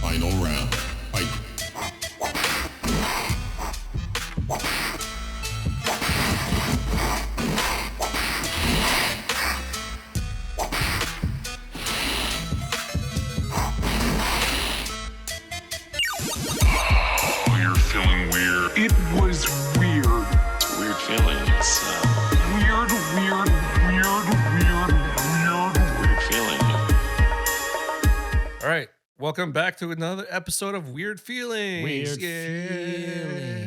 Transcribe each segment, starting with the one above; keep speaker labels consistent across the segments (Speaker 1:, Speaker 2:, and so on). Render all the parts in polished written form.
Speaker 1: Final round. Fight.
Speaker 2: Oh, you're feeling weird. It was weird.
Speaker 3: Weird feelings.
Speaker 2: Weird
Speaker 3: Feeling.
Speaker 4: All right. Welcome back to another episode of Weird Feelings.
Speaker 5: Weird
Speaker 4: Yeah.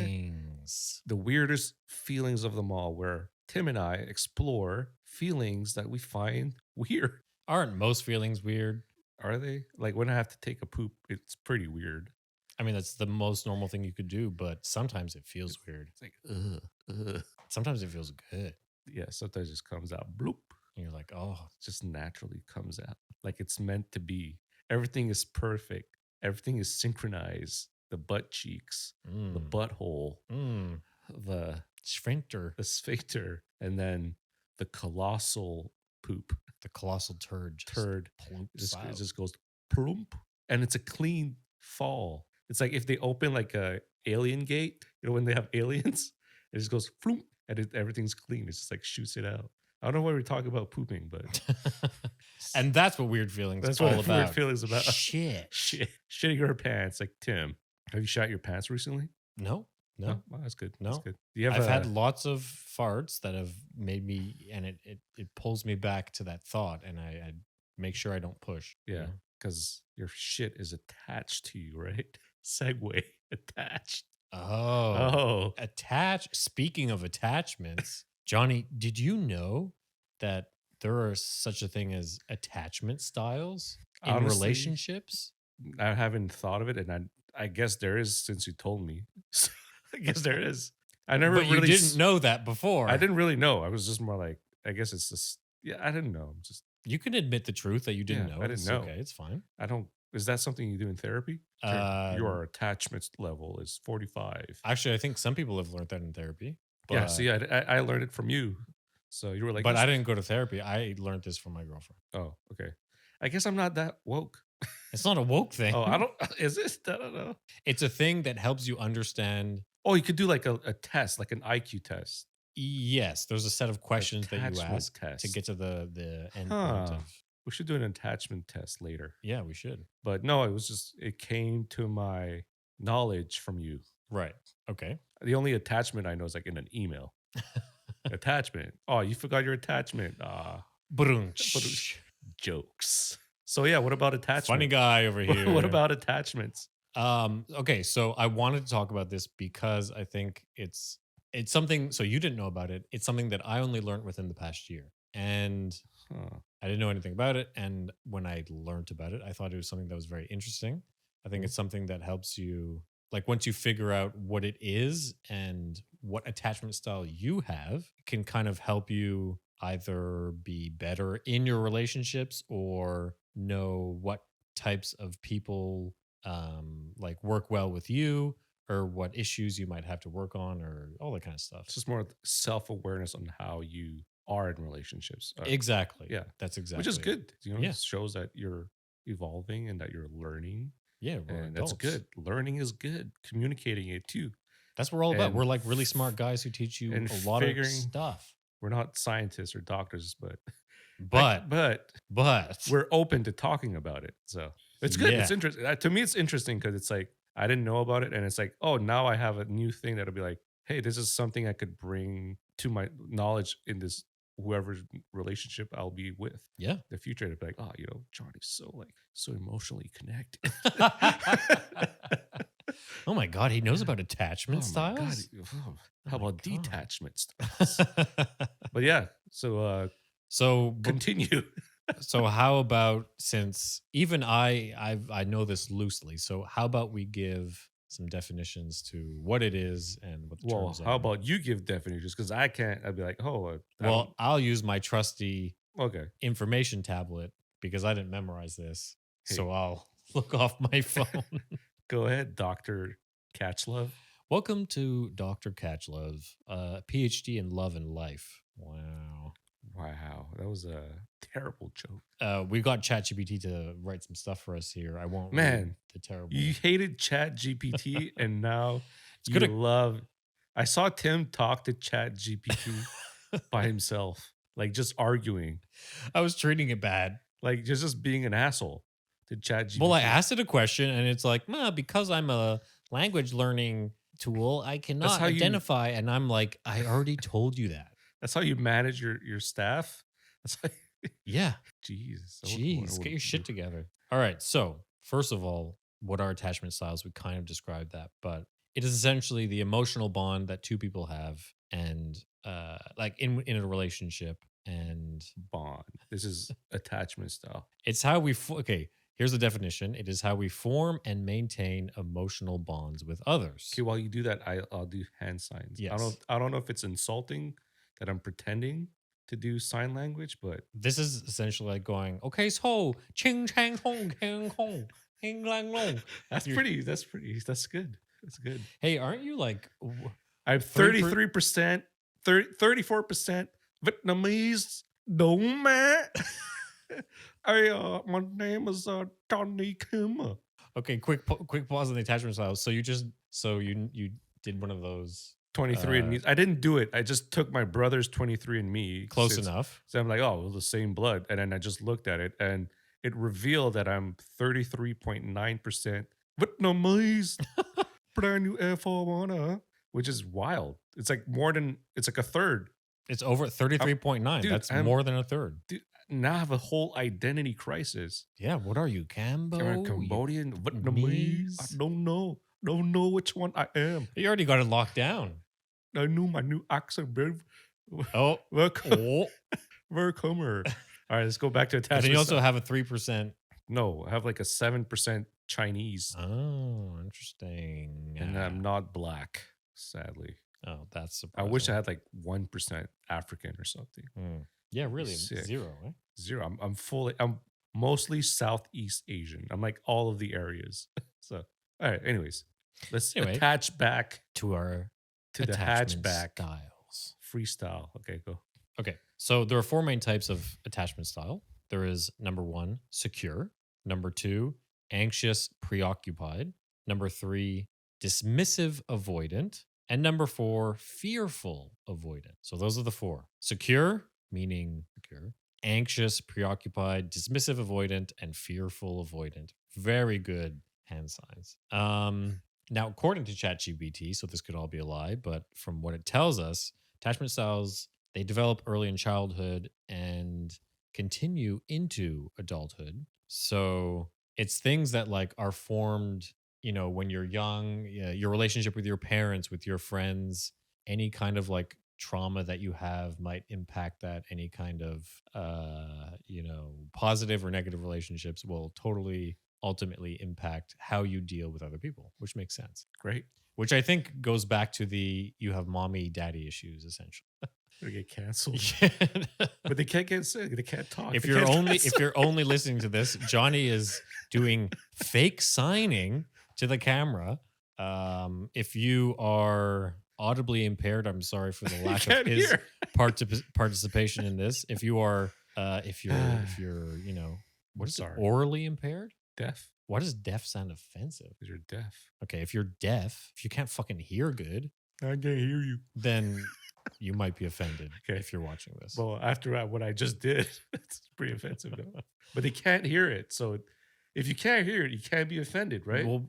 Speaker 5: feelings.
Speaker 4: The weirdest feelings of them all, where Tim and I explore feelings that we find weird.
Speaker 5: Aren't most feelings weird?
Speaker 4: Are they? Like when I have to take a poop, it's pretty weird.
Speaker 5: I mean, that's the most normal thing you could do, but sometimes it feels weird.
Speaker 4: It's like, ugh.
Speaker 5: Sometimes it feels good.
Speaker 4: Yeah, sometimes it just comes out, bloop.
Speaker 5: And you're like, oh,
Speaker 4: It just naturally comes out. Like it's meant to be. Everything is perfect. Everything is synchronized. The butt cheeks, the butthole, the
Speaker 5: sphincter,
Speaker 4: and then the colossal poop.
Speaker 5: the colossal turd.
Speaker 4: It just goes plump, and it's a clean fall. It's like if they open like a alien gate, when they have aliens, it just goes flump, and everything's clean. It's just like shoots it out. I don't know why we're talking about pooping, but
Speaker 5: And that's what weird feelings
Speaker 4: that's
Speaker 5: all
Speaker 4: what
Speaker 5: about.
Speaker 4: weird feelings about.
Speaker 5: Shit.
Speaker 4: Shitting your pants. Like Tim, have you shot your pants recently?
Speaker 5: No.
Speaker 4: Oh, well, that's good.
Speaker 5: No.
Speaker 4: That's good. Do you have
Speaker 5: I've had lots of farts that have made me, and it pulls me back to that thought, and I make sure I don't push. you
Speaker 4: yeah,
Speaker 5: know?
Speaker 4: because your shit is attached to you, right? Segue attached.
Speaker 5: Oh. Speaking of attachments, Johnny, did you know that there are such a thing as attachment styles in
Speaker 4: Honestly,
Speaker 5: relationships?
Speaker 4: I haven't thought of it, and I guess there is since you told me. So I guess there is. I never
Speaker 5: But you
Speaker 4: really
Speaker 5: didn't know that before.
Speaker 4: I didn't really know. I was just more like, I guess it's just, yeah, I didn't know. I'm just,
Speaker 5: You can admit the truth that you didn't
Speaker 4: Yeah,
Speaker 5: know.
Speaker 4: I didn't
Speaker 5: It's
Speaker 4: know.
Speaker 5: Okay, it's fine.
Speaker 4: I don't, is that something you do in therapy? Your attachment level is 45.
Speaker 5: Actually, I think some people have learned that in therapy. But,
Speaker 4: Yeah, see, I learned it from you. So you were like,
Speaker 5: but I didn't go to therapy. I learned this from my girlfriend.
Speaker 4: Oh, okay. I guess I'm not that woke.
Speaker 5: It's not a woke thing.
Speaker 4: Oh, I don't, is it? I don't know.
Speaker 5: It's a thing that helps you understand.
Speaker 4: Oh, you could do like a test, like an IQ test.
Speaker 5: Yes, there's a set of questions that you
Speaker 4: Attachment
Speaker 5: ask
Speaker 4: test.
Speaker 5: to get to the end
Speaker 4: Huh.
Speaker 5: point of.
Speaker 4: We should do an attachment test later.
Speaker 5: Yeah, we should.
Speaker 4: But no, it came to my knowledge from you.
Speaker 5: Right. Okay.
Speaker 4: The only attachment I know is like in an email. Attachment. Oh, you forgot your attachment.
Speaker 5: Brunch.
Speaker 4: Jokes. So yeah, what about attachment?
Speaker 5: Funny guy over here.
Speaker 4: What about attachments?
Speaker 5: Okay, so I wanted to talk about this because I think it's something. So you didn't know about it. It's something that I only learned within the past year, and I didn't know anything about it. And when I learned about it, I thought it was something that was very interesting. I think it's something that helps you, like once you figure out what it is and what attachment style you have, it can kind of help you either be better in your relationships or know what types of people like work well with you, or what issues you might have to work on, or all that kind of stuff.
Speaker 4: It's just more self-awareness on how you are in relationships.
Speaker 5: Exactly.
Speaker 4: Yeah.
Speaker 5: That's exactly.
Speaker 4: Which is good.
Speaker 5: Yeah.
Speaker 4: It shows that you're evolving and that you're learning.
Speaker 5: Yeah, we're
Speaker 4: And that's
Speaker 5: adults.
Speaker 4: good. Learning is good. Communicating it too.
Speaker 5: That's what we're all about.
Speaker 4: And
Speaker 5: We're like really smart guys who teach you
Speaker 4: and
Speaker 5: a lot
Speaker 4: figuring-
Speaker 5: of stuff.
Speaker 4: We're not scientists or doctors, but
Speaker 5: But
Speaker 4: we're open to talking about it. So it's good.
Speaker 5: Yeah.
Speaker 4: It's interesting. To me, it's interesting because it's like I didn't know about it, and it's like, oh, now I have a new thing that'll be like, hey, this is something I could bring to my knowledge in this whoever relationship I'll be with.
Speaker 5: yeah.
Speaker 4: The future to be like, oh, Johnny's so emotionally connected.
Speaker 5: Oh my God, he knows about attachment
Speaker 4: Oh my God.
Speaker 5: styles.
Speaker 4: How
Speaker 5: my
Speaker 4: about
Speaker 5: God.
Speaker 4: detachment styles? But yeah, so
Speaker 5: So
Speaker 4: continue.
Speaker 5: So how about, since even I know this loosely, so how about we give some definitions to what it is and what the
Speaker 4: Well,
Speaker 5: terms
Speaker 4: how
Speaker 5: are.
Speaker 4: about you give definitions? Because I can't. I'd be like, oh,
Speaker 5: Well, I'll use my trusty
Speaker 4: okay.
Speaker 5: information tablet because I didn't memorize this.
Speaker 4: Hey.
Speaker 5: So I'll look off my phone.
Speaker 4: Go ahead, Dr. Catchlove.
Speaker 5: Welcome to Dr. Catchlove, PhD in love and life. Wow.
Speaker 4: Wow, that was a terrible joke.
Speaker 5: We got ChatGPT to write some stuff for us here. I won't read
Speaker 4: Man,
Speaker 5: the terrible.
Speaker 4: You hated Chat GPT and now
Speaker 5: It's
Speaker 4: you
Speaker 5: good.
Speaker 4: love. I saw Tim talk to Chat GPT by himself, like just arguing,
Speaker 5: I was treating it bad.
Speaker 4: like just being an asshole to Chat GPT.
Speaker 5: Well, I asked it a question and it's like, nah, because I'm a language learning tool, I cannot
Speaker 4: how you-
Speaker 5: identify. And I'm like, I already told you that.
Speaker 4: That's how you manage your staff. That's how.
Speaker 5: Yeah.
Speaker 4: Jeez,
Speaker 5: Jeez, get your shit together. All right. So, first of all, what are attachment styles? We kind of described that, but it is essentially the emotional bond that two people have, and like in a relationship, and
Speaker 4: Bond. This is attachment style.
Speaker 5: it's how we. Okay, here's the definition. It is how we form and maintain emotional bonds with others.
Speaker 4: Okay, while you do that, I'll do hand signs.
Speaker 5: Yes.
Speaker 4: I don't know if it's insulting that I'm pretending to do sign language, but
Speaker 5: This is essentially like going, okay, so ching chang hong kang hong hing lang long.
Speaker 4: that's good. That's good.
Speaker 5: Hey, aren't you like?
Speaker 4: I have 33%, 34% Vietnamese. No man. My name is Johnny Kim.
Speaker 5: Okay, quick pause on the attachment styles. So you did one of those
Speaker 4: 23 and me. I didn't do it. I just took my brother's 23 and me.
Speaker 5: close enough.
Speaker 4: So I'm like, oh, we're the same blood. And then I just looked at it and it revealed that I'm 33.9% Vietnamese. Brand new Air Force One, which is wild. It's like it's like a third.
Speaker 5: It's over 33.9.
Speaker 4: Dude,
Speaker 5: That's
Speaker 4: I'm-
Speaker 5: more than a third.
Speaker 4: Dude, now I have a whole identity crisis.
Speaker 5: Yeah, what are you, Cambo?
Speaker 4: Am I Cambodian, Vietnamese? I don't know. Don't know which one I am.
Speaker 5: You already got it locked down.
Speaker 4: I knew my new accent.
Speaker 5: Oh,
Speaker 4: Welcome.
Speaker 5: oh.
Speaker 4: Welcome. All right, let's go back to
Speaker 5: And
Speaker 4: attachment.
Speaker 5: then you also
Speaker 4: style.
Speaker 5: have a 3%.
Speaker 4: No, I have like a 7% Chinese,
Speaker 5: Oh, interesting.
Speaker 4: and I'm not black, sadly.
Speaker 5: Oh, that's
Speaker 4: I
Speaker 5: surprising.
Speaker 4: wish I had like 1% African or something.
Speaker 5: Yeah, really,
Speaker 4: Sick.
Speaker 5: 0. Eh?
Speaker 4: Zero. I'm mostly Southeast Asian. I'm like all of the areas. So, all right. Anyways, let's
Speaker 5: Anyway.
Speaker 4: attach back
Speaker 5: To our
Speaker 4: to the
Speaker 5: attachment
Speaker 4: hatchback
Speaker 5: styles.
Speaker 4: freestyle. Okay, go.
Speaker 5: Okay, so there are 4 main types of attachment style. There is number 1, secure. Number 2, anxious, preoccupied. Number 3, dismissive, avoidant. And number 4, fearful, avoidant. So those are the 4. Secure, meaning secure. Anxious, preoccupied, dismissive, avoidant, and fearful, avoidant. Very good hand signs. Now, according to ChatGPT, so this could all be a lie, but from what it tells us, attachment styles, they develop early in childhood and continue into adulthood. So it's things that like are formed, when you're young, your relationship with your parents, with your friends, any kind of like trauma that you have might impact that. Any kind of, positive or negative relationships will totally ultimately impact how you deal with other people, which makes sense.
Speaker 4: Great.
Speaker 5: Which I think goes back to you have mommy daddy issues essentially.
Speaker 4: They get canceled,
Speaker 5: Yeah.
Speaker 4: but they can't get sick. They can't talk.
Speaker 5: if
Speaker 4: They
Speaker 5: you're
Speaker 4: can't
Speaker 5: only
Speaker 4: dress.
Speaker 5: if you're only listening to this, Johnny is doing fake signing to the camera. If you are audibly impaired, I'm sorry for the lack of
Speaker 4: can't
Speaker 5: his
Speaker 4: hear.
Speaker 5: participation in this. If you are if you're what is
Speaker 4: Sorry.
Speaker 5: it, orally impaired?
Speaker 4: Deaf.
Speaker 5: Why does deaf sound offensive?
Speaker 4: Because you're deaf.
Speaker 5: Okay, if you're deaf, if you can't fucking hear good,
Speaker 4: I can't hear you.
Speaker 5: then you might be offended
Speaker 4: Okay.
Speaker 5: if you're watching this.
Speaker 4: Well, after what I just did, it's pretty offensive, though. But they can't hear it. So if you can't hear it, you can't be offended, right?
Speaker 5: Well,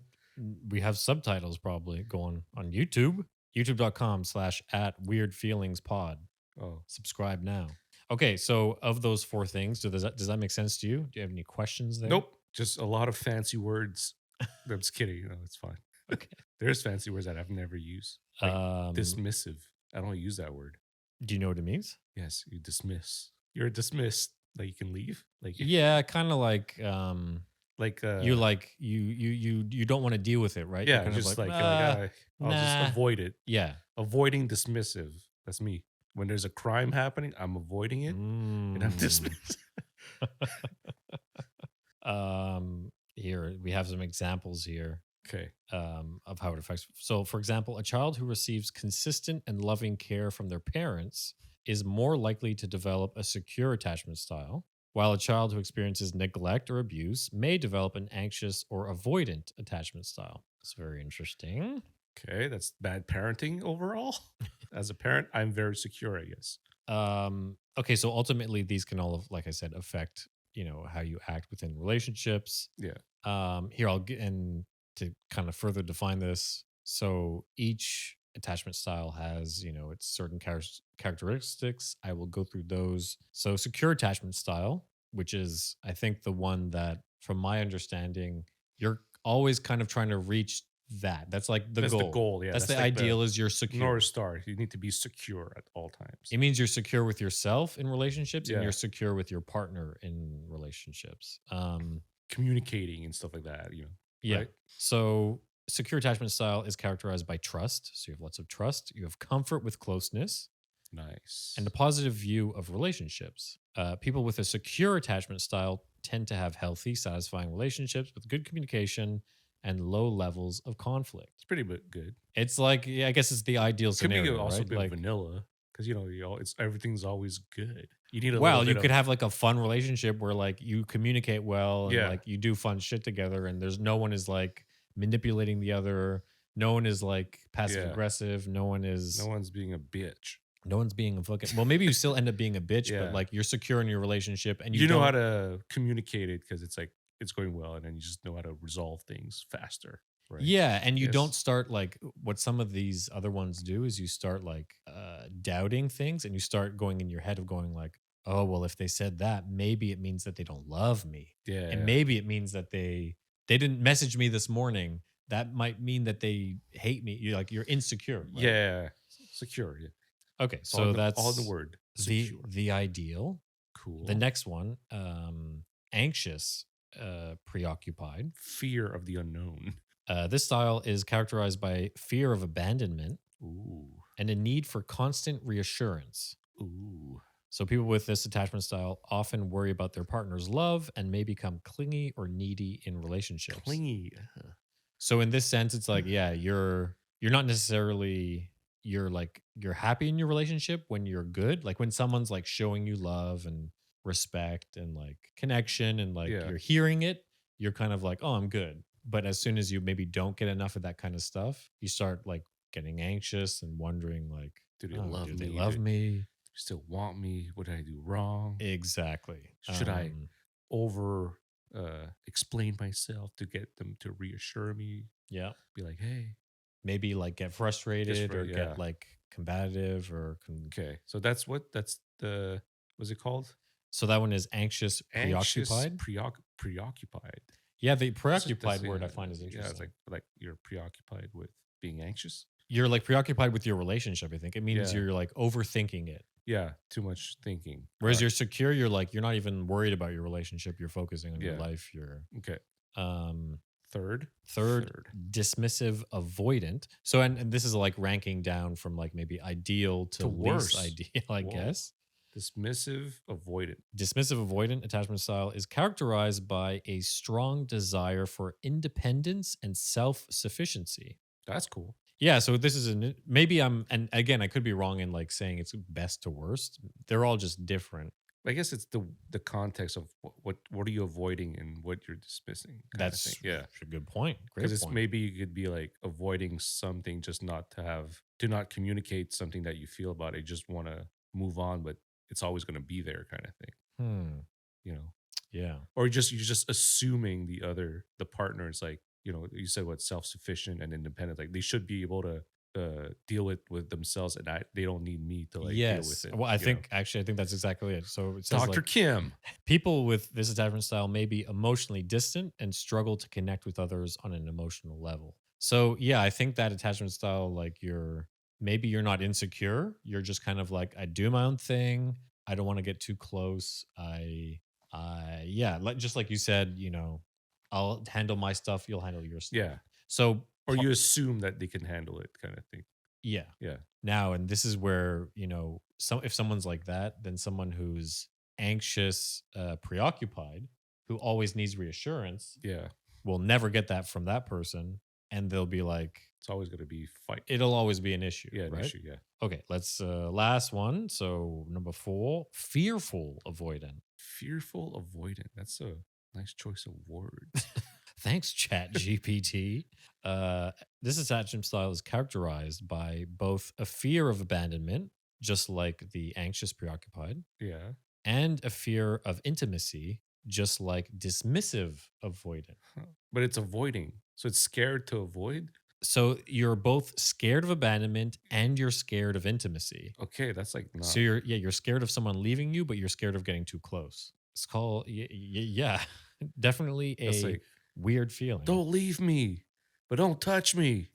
Speaker 5: we have subtitles probably going on YouTube, youtube.com/@weirdfeelingspod.
Speaker 4: Oh,
Speaker 5: Subscribe now. Okay, so of those 4 things, does that make sense to you? Do you have any questions there?
Speaker 4: nope. Just a lot of fancy words. I'm just kidding. It's fine.
Speaker 5: Okay.
Speaker 4: There's fancy words that I've never used. Like dismissive. I don't use that word.
Speaker 5: Do you know what it means?
Speaker 4: Yes, you dismiss. You're dismissed. Like you can leave. Like
Speaker 5: Yeah, kind of like
Speaker 4: you
Speaker 5: you don't want to deal with it, right? You're
Speaker 4: yeah,
Speaker 5: kind of
Speaker 4: just
Speaker 5: like,
Speaker 4: I'll
Speaker 5: nah."
Speaker 4: just avoid it.
Speaker 5: Yeah.
Speaker 4: Avoiding dismissive. That's me. When there's a crime happening, I'm avoiding it and I'm
Speaker 5: Mm.
Speaker 4: dismissed.
Speaker 5: here we have some examples here
Speaker 4: Okay.
Speaker 5: of how it affects. So, for example, a child who receives consistent and loving care from their parents is more likely to develop a secure attachment style, while a child who experiences neglect or abuse may develop an anxious or avoidant attachment style. It's very interesting.
Speaker 4: Okay, that's bad parenting overall. As a parent, I'm very secure, I guess.
Speaker 5: Okay, so ultimately these can all, like I said, affect, how you act within relationships.
Speaker 4: Yeah.
Speaker 5: Here I'll get and to kind of further define this. So each attachment style has, its certain characteristics. I will go through those. So secure attachment style, which is I think the one that, from my understanding, you're always kind of trying to reach that. That's like
Speaker 4: That's
Speaker 5: goal.
Speaker 4: the goal. Yeah.
Speaker 5: That's the
Speaker 4: like
Speaker 5: ideal is you're secure.
Speaker 4: North Star. You need to be secure at all times.
Speaker 5: It means you're secure with yourself in relationships and
Speaker 4: Yeah.
Speaker 5: you're secure with your partner in relationships.
Speaker 4: Communicating and stuff like that,
Speaker 5: Yeah.
Speaker 4: Right?
Speaker 5: So secure attachment style is characterized by trust. So you have lots of trust. You have comfort with closeness
Speaker 4: Nice.
Speaker 5: and a positive view of relationships. People with a secure attachment style tend to have healthy, satisfying relationships with good communication and low levels of conflict.
Speaker 4: It's pretty good.
Speaker 5: It's like, yeah, I guess it's the ideal
Speaker 4: Could be
Speaker 5: scenario,
Speaker 4: also
Speaker 5: right?
Speaker 4: a bit
Speaker 5: Like,
Speaker 4: vanilla because it's everything's always good. You need a
Speaker 5: well,
Speaker 4: little
Speaker 5: you
Speaker 4: bit
Speaker 5: could
Speaker 4: of,
Speaker 5: have like a fun relationship where like you communicate well and
Speaker 4: Yeah.
Speaker 5: like you do fun shit together and there's no one is like manipulating the other. No one is like passive
Speaker 4: Yeah.
Speaker 5: aggressive. No one is,
Speaker 4: no one's being a bitch.
Speaker 5: no one's being a fucking, well, maybe you still end up being a bitch,
Speaker 4: Yeah.
Speaker 5: but like you're secure in your relationship and
Speaker 4: You know
Speaker 5: don't-
Speaker 4: how to communicate it because it's like it's going well, and then you just know how to resolve things faster. Right?
Speaker 5: Yeah, and you
Speaker 4: Yes.
Speaker 5: don't start like what some of these other ones do is you start like doubting things and you start going in your head of going like, oh, well, if they said that, maybe it means that they don't love me.
Speaker 4: Yeah.
Speaker 5: And maybe it means that they didn't message me this morning. That might mean that they hate me. You're insecure. Right?
Speaker 4: Yeah. Secure. Yeah.
Speaker 5: Okay,
Speaker 4: It's
Speaker 5: so
Speaker 4: all
Speaker 5: that's
Speaker 4: all the word.
Speaker 5: the
Speaker 4: Secure.
Speaker 5: the ideal.
Speaker 4: Cool.
Speaker 5: The next one, anxious, preoccupied.
Speaker 4: Fear of the unknown.
Speaker 5: This style is characterized by fear of abandonment
Speaker 4: Ooh.
Speaker 5: and a need for constant reassurance.
Speaker 4: Ooh.
Speaker 5: So people with this attachment style often worry about their partner's love and may become clingy or needy in relationships.
Speaker 4: Clingy.
Speaker 5: So in this sense, it's like, yeah, you're not necessarily you're happy in your relationship when you're good. Like when someone's like showing you love and respect and like connection and like
Speaker 4: Yeah.
Speaker 5: you're hearing it, you're kind of like, oh, I'm good. But as soon as you maybe don't get enough of that kind of stuff, you start like getting anxious and wondering like,
Speaker 4: Do they
Speaker 5: oh,
Speaker 4: love
Speaker 5: do
Speaker 4: me?
Speaker 5: they love me?
Speaker 4: Still want me? What did I do wrong?
Speaker 5: Exactly.
Speaker 4: Should I over explain myself to get them to reassure me?
Speaker 5: Yeah.
Speaker 4: Be like, hey.
Speaker 5: Maybe like get frustrated or
Speaker 4: yeah.
Speaker 5: get like combative or
Speaker 4: Okay. So that's the what's it called?
Speaker 5: so that one is anxious,
Speaker 4: Anxious,
Speaker 5: preoccupied.
Speaker 4: preoccupied.
Speaker 5: Yeah, the
Speaker 4: That's-
Speaker 5: preoccupied word I
Speaker 4: yeah,
Speaker 5: find is
Speaker 4: Yeah,
Speaker 5: interesting.
Speaker 4: it's like you're preoccupied with being anxious.
Speaker 5: You're like preoccupied with your relationship, I think. It means
Speaker 4: Yeah.
Speaker 5: you're like overthinking it.
Speaker 4: Yeah, too much thinking.
Speaker 5: Whereas
Speaker 4: Right.
Speaker 5: you're secure, you're like you're not even worried about your relationship. You're focusing on your
Speaker 4: Yeah.
Speaker 5: life. You're
Speaker 4: Okay.
Speaker 5: um
Speaker 4: Third.
Speaker 5: dismissive, avoidant. So and this is like ranking down from like maybe ideal to
Speaker 4: To
Speaker 5: least
Speaker 4: worse.
Speaker 5: ideal, I
Speaker 4: Whoa.
Speaker 5: guess.
Speaker 4: Dismissive, avoidant.
Speaker 5: Dismissive avoidant attachment style is characterized by a strong desire for independence and self-sufficiency.
Speaker 4: That's cool.
Speaker 5: Yeah, so this is maybe I'm and again I could be wrong in like saying it's best to worst. They're all just different.
Speaker 4: I guess it's the context of what are you avoiding and what you're dismissing. kind of
Speaker 5: That's
Speaker 4: thing. Yeah.
Speaker 5: a good point. Great
Speaker 4: Because it's
Speaker 5: point.
Speaker 4: maybe you could be like avoiding something, just not to not communicate something that you feel about it. You just want to move on, but it's always going to be there, kind of thing.
Speaker 5: Yeah.
Speaker 4: Or you're just assuming the partner is like, you said what, self-sufficient and independent. Like they should be able to deal with themselves, and they don't need me to like deal with it.
Speaker 5: Well, I
Speaker 4: you know?
Speaker 5: think actually I think that's exactly it. So it says
Speaker 4: Dr.
Speaker 5: like,
Speaker 4: Kim.
Speaker 5: people with this attachment style may be emotionally distant and struggle to connect with others on an emotional level. So yeah, I think that attachment style, like maybe you're not insecure. You're just kind of like, I do my own thing. I don't want to get too close. Just like you said, I'll handle my stuff. You'll handle your stuff.
Speaker 4: Yeah.
Speaker 5: So
Speaker 4: Or you assume that they can handle it, kind of thing.
Speaker 5: yeah.
Speaker 4: Yeah.
Speaker 5: Now, and this is where, if someone's like that, then someone who's anxious, preoccupied, who always needs reassurance,
Speaker 4: Yeah.
Speaker 5: will never get that from that person, and they'll be like,
Speaker 4: It's always going to be fight.
Speaker 5: it'll always be an issue.
Speaker 4: Yeah, an
Speaker 5: right?
Speaker 4: issue. Yeah.
Speaker 5: Okay, let's last one. So number 4, fearful avoidant.
Speaker 4: Fearful avoidant. That's a nice choice of words.
Speaker 5: Thanks, Chat GPT. This attachment style is characterized by both a fear of abandonment, just like the anxious preoccupied,
Speaker 4: Yeah.
Speaker 5: and a fear of intimacy, just like dismissive avoidant.
Speaker 4: Huh. But it's avoiding. So it's scared to avoid.
Speaker 5: So you're both scared of abandonment and you're scared of intimacy.
Speaker 4: Okay, that's like not.
Speaker 5: So you're scared of someone leaving you, but you're scared of getting too close. It's called yeah, definitely
Speaker 4: That's
Speaker 5: a
Speaker 4: like,
Speaker 5: weird feeling.
Speaker 4: don't leave me, but don't touch me.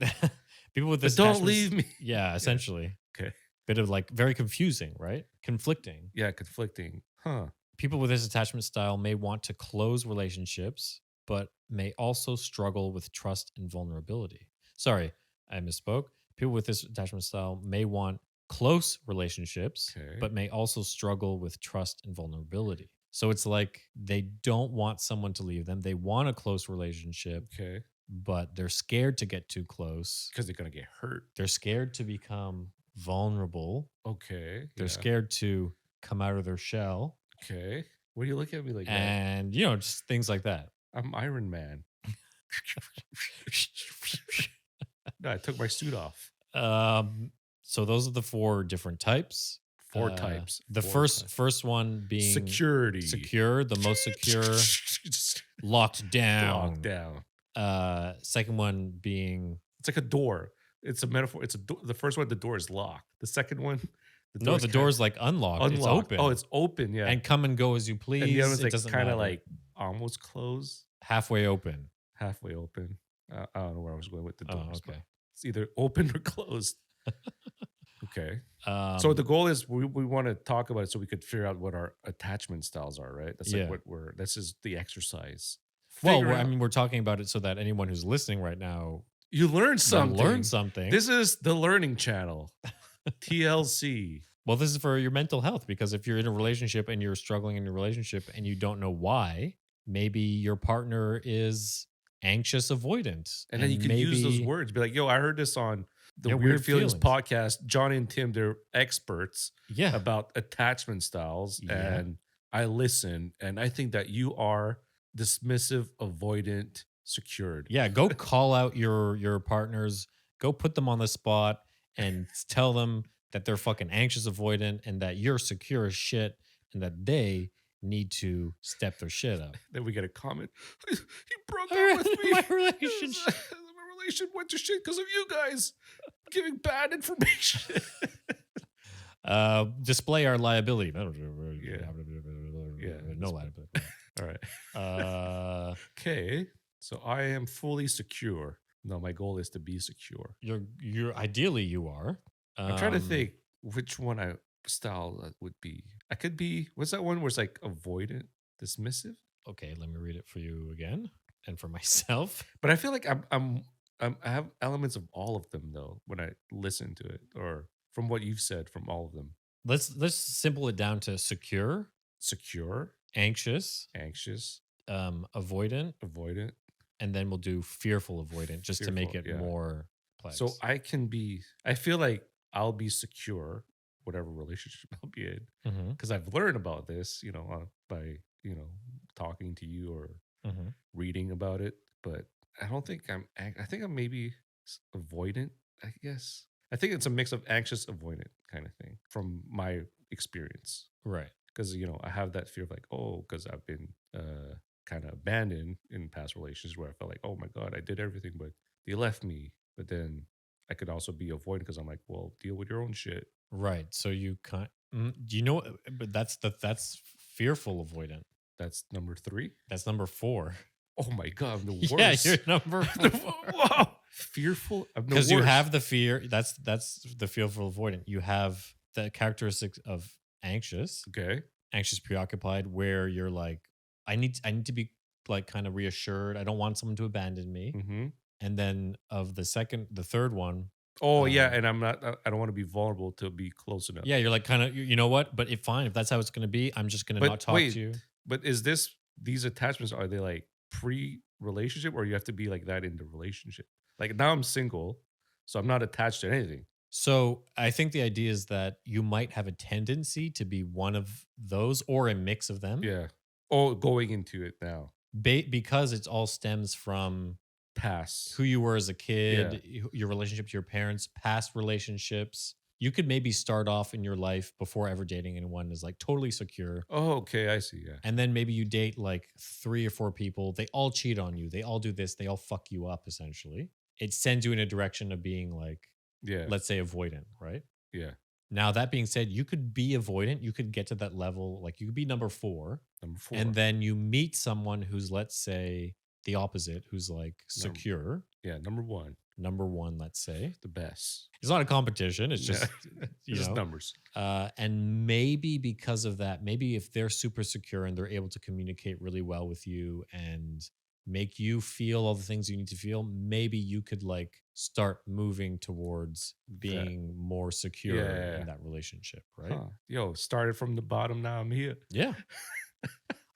Speaker 5: People with
Speaker 4: But
Speaker 5: this
Speaker 4: don't
Speaker 5: attachment-
Speaker 4: leave me.
Speaker 5: Yeah, essentially.
Speaker 4: Okay.
Speaker 5: Bit of like very confusing, right? Conflicting.
Speaker 4: Yeah, conflicting. Huh.
Speaker 5: People with this attachment style may want to close relationships, but may also struggle with trust and vulnerability. Sorry, I misspoke. People with this attachment style may want close relationships,
Speaker 4: Okay.
Speaker 5: but may also struggle with trust and vulnerability. So it's like they don't want someone to leave them. They want a close relationship,
Speaker 4: Okay.
Speaker 5: but they're scared to get too close.
Speaker 4: Because they're going to get hurt.
Speaker 5: They're scared to become vulnerable.
Speaker 4: Okay.
Speaker 5: They're
Speaker 4: yeah.
Speaker 5: scared to come out of their shell.
Speaker 4: Okay. What do you look at me like that?
Speaker 5: And, just things like that.
Speaker 4: I'm Iron Man. No, I took my suit off.
Speaker 5: So those are the 4 different types.
Speaker 4: 4 types.
Speaker 5: The
Speaker 4: 4
Speaker 5: first one being
Speaker 4: security.
Speaker 5: secure, the most secure,
Speaker 4: Just
Speaker 5: locked down.
Speaker 4: locked down.
Speaker 5: Second one being
Speaker 4: It's like a door. It's a metaphor. It's a the first one, the door is locked. The second one, the
Speaker 5: no, the
Speaker 4: kinda
Speaker 5: door's like unlocked. It's
Speaker 4: unlocked.
Speaker 5: open.
Speaker 4: Oh, it's open. Yeah.
Speaker 5: and come and go as you please.
Speaker 4: And the other one's
Speaker 5: It
Speaker 4: like
Speaker 5: doesn't
Speaker 4: kind of
Speaker 5: matter.
Speaker 4: like almost closed,
Speaker 5: halfway open.
Speaker 4: halfway open. I don't know where I was going with the
Speaker 5: Oh,
Speaker 4: doors. but
Speaker 5: okay.
Speaker 4: It's either open or closed. Okay.
Speaker 5: Um,
Speaker 4: So the goal is we want to talk about it so we could figure out what our attachment styles are, right? That's like
Speaker 5: Yeah.
Speaker 4: what this is the exercise.
Speaker 5: well,
Speaker 4: Figure out-
Speaker 5: we're talking about it so that anyone who's listening right now
Speaker 4: you learn
Speaker 5: will
Speaker 4: something.
Speaker 5: learn something.
Speaker 4: This is the learning channel. TLC.
Speaker 5: Well, this is for your mental health because if you're in a relationship and you're struggling in your relationship and you don't know why, maybe your partner is anxious avoidant.
Speaker 4: And then you can use those
Speaker 5: maybe-
Speaker 4: words. Be like, yo, I heard this on the
Speaker 5: Yeah,
Speaker 4: Weird,
Speaker 5: Weird
Speaker 4: Feelings,
Speaker 5: Feelings.
Speaker 4: podcast. Johnny and Tim, they're experts
Speaker 5: Yeah.
Speaker 4: about attachment styles.
Speaker 5: Yeah.
Speaker 4: And I listen. And I think that you are dismissive, avoidant, secured.
Speaker 5: Yeah. Go call out your partners, go put them on the spot and tell them that they're fucking anxious avoidant and that you're secure as shit and that they need to step their shit up.
Speaker 4: Then we get a comment. He broke
Speaker 5: My
Speaker 4: up with me.
Speaker 5: my relationship.
Speaker 4: My relationship went to shit because of you guys giving bad information.
Speaker 5: Display our liability.
Speaker 4: Yeah.
Speaker 5: No liability.
Speaker 4: All right.
Speaker 5: Uh,
Speaker 4: Okay. So I am fully secure. No, my goal is to be secure.
Speaker 5: you're ideally you are.
Speaker 4: I'm trying to think which one I style that would be. I could be. What's that one where it's like avoidant, dismissive?
Speaker 5: Okay, let me read it for you again and for myself.
Speaker 4: But I feel like I have elements of all of them though when I listen to it, or from what you've said from all of them.
Speaker 5: Let's simple it down to secure,
Speaker 4: Secure,
Speaker 5: anxious,
Speaker 4: anxious,
Speaker 5: avoidant,
Speaker 4: avoidant.
Speaker 5: and then we'll do fearful avoidant just to make it
Speaker 4: Fearful, yeah.
Speaker 5: more complex.
Speaker 4: So I can be. I feel like I'll be secure, whatever relationship I'll be in,
Speaker 5: Mhm,
Speaker 4: because I've learned about this, by talking to you or
Speaker 5: mhm.
Speaker 4: reading about it. But I don't think I think I'm maybe avoidant. I guess I think it's a mix of anxious, avoidant kind of thing from my experience.
Speaker 5: Right.
Speaker 4: Because I have that fear of like, because I've been kind of abandoned in past relations where I felt like, oh my god, I did everything, but they left me. But then I could also be avoidant because I'm like, well, deal with your own shit.
Speaker 5: Right. So you can't. Do you know? But that's fearful avoidant.
Speaker 4: That's number 3.
Speaker 5: That's number 4.
Speaker 4: Oh my god, I'm the
Speaker 5: Yeah,
Speaker 4: worst.
Speaker 5: you're number 4.
Speaker 4: Whoa, fearful. I'm the
Speaker 5: Because you
Speaker 4: worst.
Speaker 5: have the fear. That's the fearful avoidant. You have the characteristics of anxious,
Speaker 4: Okay.
Speaker 5: anxious preoccupied, where you're like, I need to be like kind of reassured. I don't want someone to abandon me.
Speaker 4: Mm-hmm.
Speaker 5: And then of the third one,
Speaker 4: Oh yeah,
Speaker 5: Um,
Speaker 4: and I'm not. I don't want to be vulnerable to be close enough.
Speaker 5: yeah, you're like kind of, you know what? But if that's how it's going to be, I'm just going to
Speaker 4: But
Speaker 5: not talk
Speaker 4: wait,
Speaker 5: to you.
Speaker 4: But is these attachments, are they like relationship, or you have to be like that in the relationship? Like now I'm single, so I'm not attached to anything.
Speaker 5: So I think the idea is that you might have a tendency to be one of those or a mix of them.
Speaker 4: Yeah. Oh, going into it now.
Speaker 5: Because it all stems from
Speaker 4: Past.
Speaker 5: who you were as a kid, your relationship to your parents, past relationships. You could maybe start off in your life before ever dating anyone is like totally secure.
Speaker 4: Oh, okay. I see. Yeah.
Speaker 5: And then maybe you date like 3 or 4 people. They all cheat on you. They all do this. They all fuck you up, essentially. It sends you in a direction of being like,
Speaker 4: Yeah.
Speaker 5: let's say, avoidant, right?
Speaker 4: Yeah.
Speaker 5: Now, that being said, you could be avoidant. You could get to that level. Like you could be number 4.
Speaker 4: Number 4.
Speaker 5: And then you meet someone who's, let's say, the opposite, who's like secure.
Speaker 4: Yeah. Number 1.
Speaker 5: Number 1, let's say.
Speaker 4: The best.
Speaker 5: It's not a competition. It's just,
Speaker 4: Just numbers.
Speaker 5: And maybe because of that, maybe if they're super secure and they're able to communicate really well with you and make you feel all the things you need to feel, maybe you could like start moving towards being more secure in that relationship, right?
Speaker 4: Huh. Yo, started from the bottom, now I'm here.
Speaker 5: Yeah.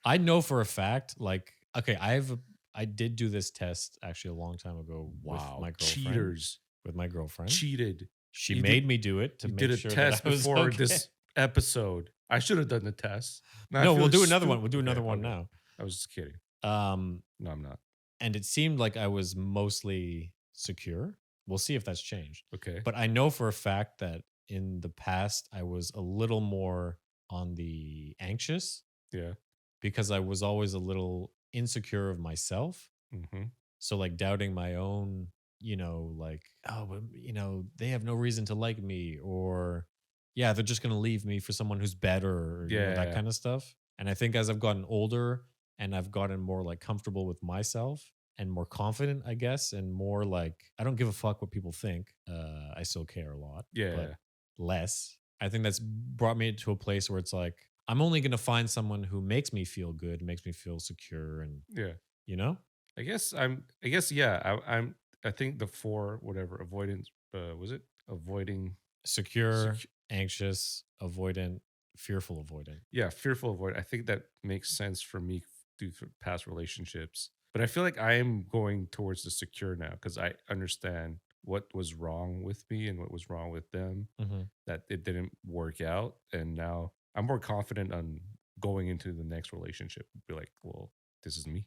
Speaker 5: I know for a fact, like, okay, I did do this test actually a long time ago with my girlfriend.
Speaker 4: Cheaters.
Speaker 5: With my girlfriend.
Speaker 4: Cheated.
Speaker 5: She made me do it to make
Speaker 4: did a
Speaker 5: sure
Speaker 4: test
Speaker 5: that I was
Speaker 4: before
Speaker 5: okay.
Speaker 4: this episode. I should have done the test. Now I
Speaker 5: No,
Speaker 4: feel
Speaker 5: we'll do another one.
Speaker 4: stupid.
Speaker 5: We'll do another
Speaker 4: Okay,
Speaker 5: one
Speaker 4: okay.
Speaker 5: now.
Speaker 4: I was just kidding.
Speaker 5: No,
Speaker 4: I'm not.
Speaker 5: And it seemed like I was mostly secure. We'll see if that's changed.
Speaker 4: Okay.
Speaker 5: But I know for a fact that in the past, I was a little more on the anxious
Speaker 4: Yeah.
Speaker 5: because I was always a little insecure of myself.
Speaker 4: Mm-hmm.
Speaker 5: So, like, doubting my own, like, oh, well, they have no reason to like me, or, yeah, they're just going to leave me for someone who's better, or that kind of stuff. And I think as I've gotten older and I've gotten more like comfortable with myself and more confident, I guess, and more like, I don't give a fuck what people think. I still care a lot, but less. I think that's brought me to a place where it's like, I'm only going to find someone who makes me feel good, makes me feel secure, and,
Speaker 4: I think the 4, whatever, avoidance, was it? Avoiding.
Speaker 5: Secure, anxious, avoidant, fearful avoidant.
Speaker 4: Yeah, fearful avoidant. I think that makes sense for me due to past relationships. But I feel like I am going towards the secure now because I understand what was wrong with me and what was wrong with them, that it didn't work out. And now I'm more confident on going into the next relationship. Be like, well, this is me.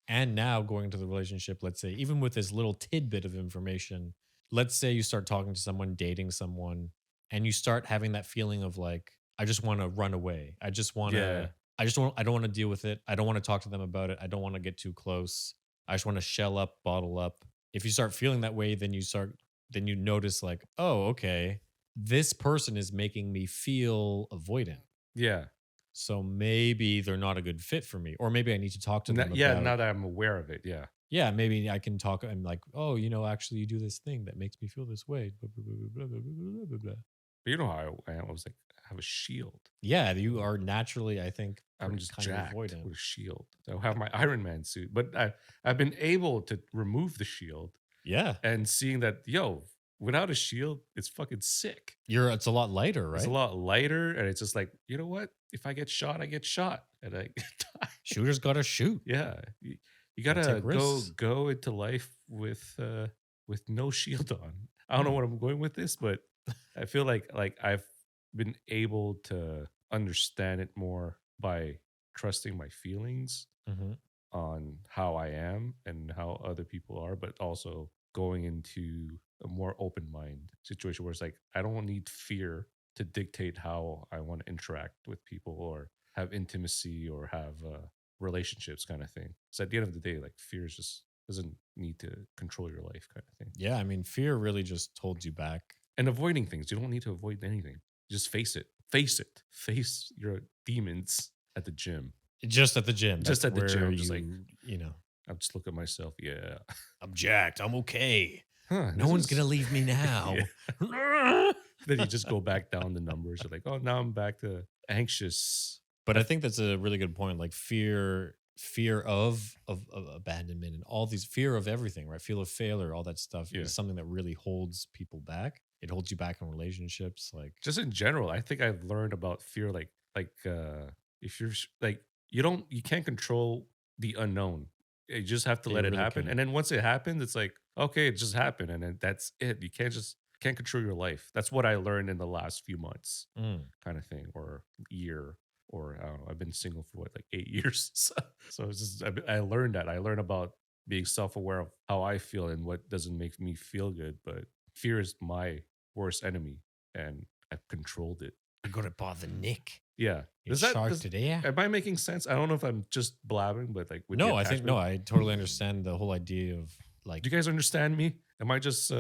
Speaker 5: And now going into the relationship, let's say, even with this little tidbit of information, let's say you start talking to someone, dating someone, and you start having that feeling of like, I just want to run away. I just want to, I don't want to deal with it. I don't want to talk to them about it. I don't want to get too close. I just want to shell up, bottle up. If you start feeling that way, then you notice like, oh, okay, this person is making me feel avoidant.
Speaker 4: Yeah.
Speaker 5: So maybe they're not a good fit for me, or maybe I need to talk to them.
Speaker 4: Now that I'm aware of it. Yeah.
Speaker 5: Yeah, maybe I can talk. I'm like, oh, actually, you do this thing that makes me feel this way. Blah, blah, blah, blah, blah, blah, blah.
Speaker 4: But you know how I am. I was like, I have a shield.
Speaker 5: Yeah, you are naturally, I think,
Speaker 4: I'm just
Speaker 5: kind
Speaker 4: jacked
Speaker 5: of avoidant.
Speaker 4: with a shield. I have my Iron Man suit, but I've been able to remove the shield.
Speaker 5: Yeah,
Speaker 4: and seeing that, without a shield, it's fucking sick.
Speaker 5: It's a lot lighter, right?
Speaker 4: It's a lot lighter, and it's just like, you know what? If I get shot, I get shot, and I die.
Speaker 5: Shooters gotta shoot.
Speaker 4: Yeah, you gotta go into life with no shield on. I don't know what I'm going with this, but I feel like I've been able to understand it more by trusting my feelings on how I am and how other people are, but also going into a more open mind situation where it's like, I don't need fear to dictate how I want to interact with people or have intimacy or have relationships kind of thing. So at the end of the day, like, fear just doesn't need to control your life kind of thing.
Speaker 5: Yeah, I mean, fear really just holds you back.
Speaker 4: And avoiding things, you don't need to avoid anything. Just face it. Face your demons at the gym.
Speaker 5: Just at the gym.
Speaker 4: Just at the gym. I'm just like,
Speaker 5: I'm
Speaker 4: just look at myself. Yeah.
Speaker 5: I'm jacked. I'm okay.
Speaker 4: Huh,
Speaker 5: no one's going to leave me now.
Speaker 4: Then you just go back down the numbers. You're like, oh, now I'm back to anxious.
Speaker 5: But I think that's a really good point. Like fear of abandonment and all these, fear of everything, right? Fear of failure, all that stuff is something that really holds people back. It holds you back in relationships. Like,
Speaker 4: just in general, I think I've learned about fear. Like if you're like, you can't control the unknown. You just have to
Speaker 5: You
Speaker 4: let it
Speaker 5: really
Speaker 4: happen.
Speaker 5: couldn't.
Speaker 4: And then once it happens, it's like, okay, it just happened. And then that's it. You can't control your life. That's what I learned in the last few months,
Speaker 5: Mm.
Speaker 4: kind of thing, or year, or I don't know. I've been single for what, like 8 years. So it's just, I learned that. I learned about being self aware of how I feel and what doesn't make me feel good. But fear is my worst enemy, and I've controlled it.
Speaker 5: I got it by the neck.
Speaker 4: Yeah.
Speaker 5: It's shark today.
Speaker 4: Am I making sense? I don't know if I'm just blabbing, but like with
Speaker 5: No,
Speaker 4: the
Speaker 5: I think no.
Speaker 4: attachment.
Speaker 5: I totally understand the whole idea of like
Speaker 4: Do you guys understand me? Am I just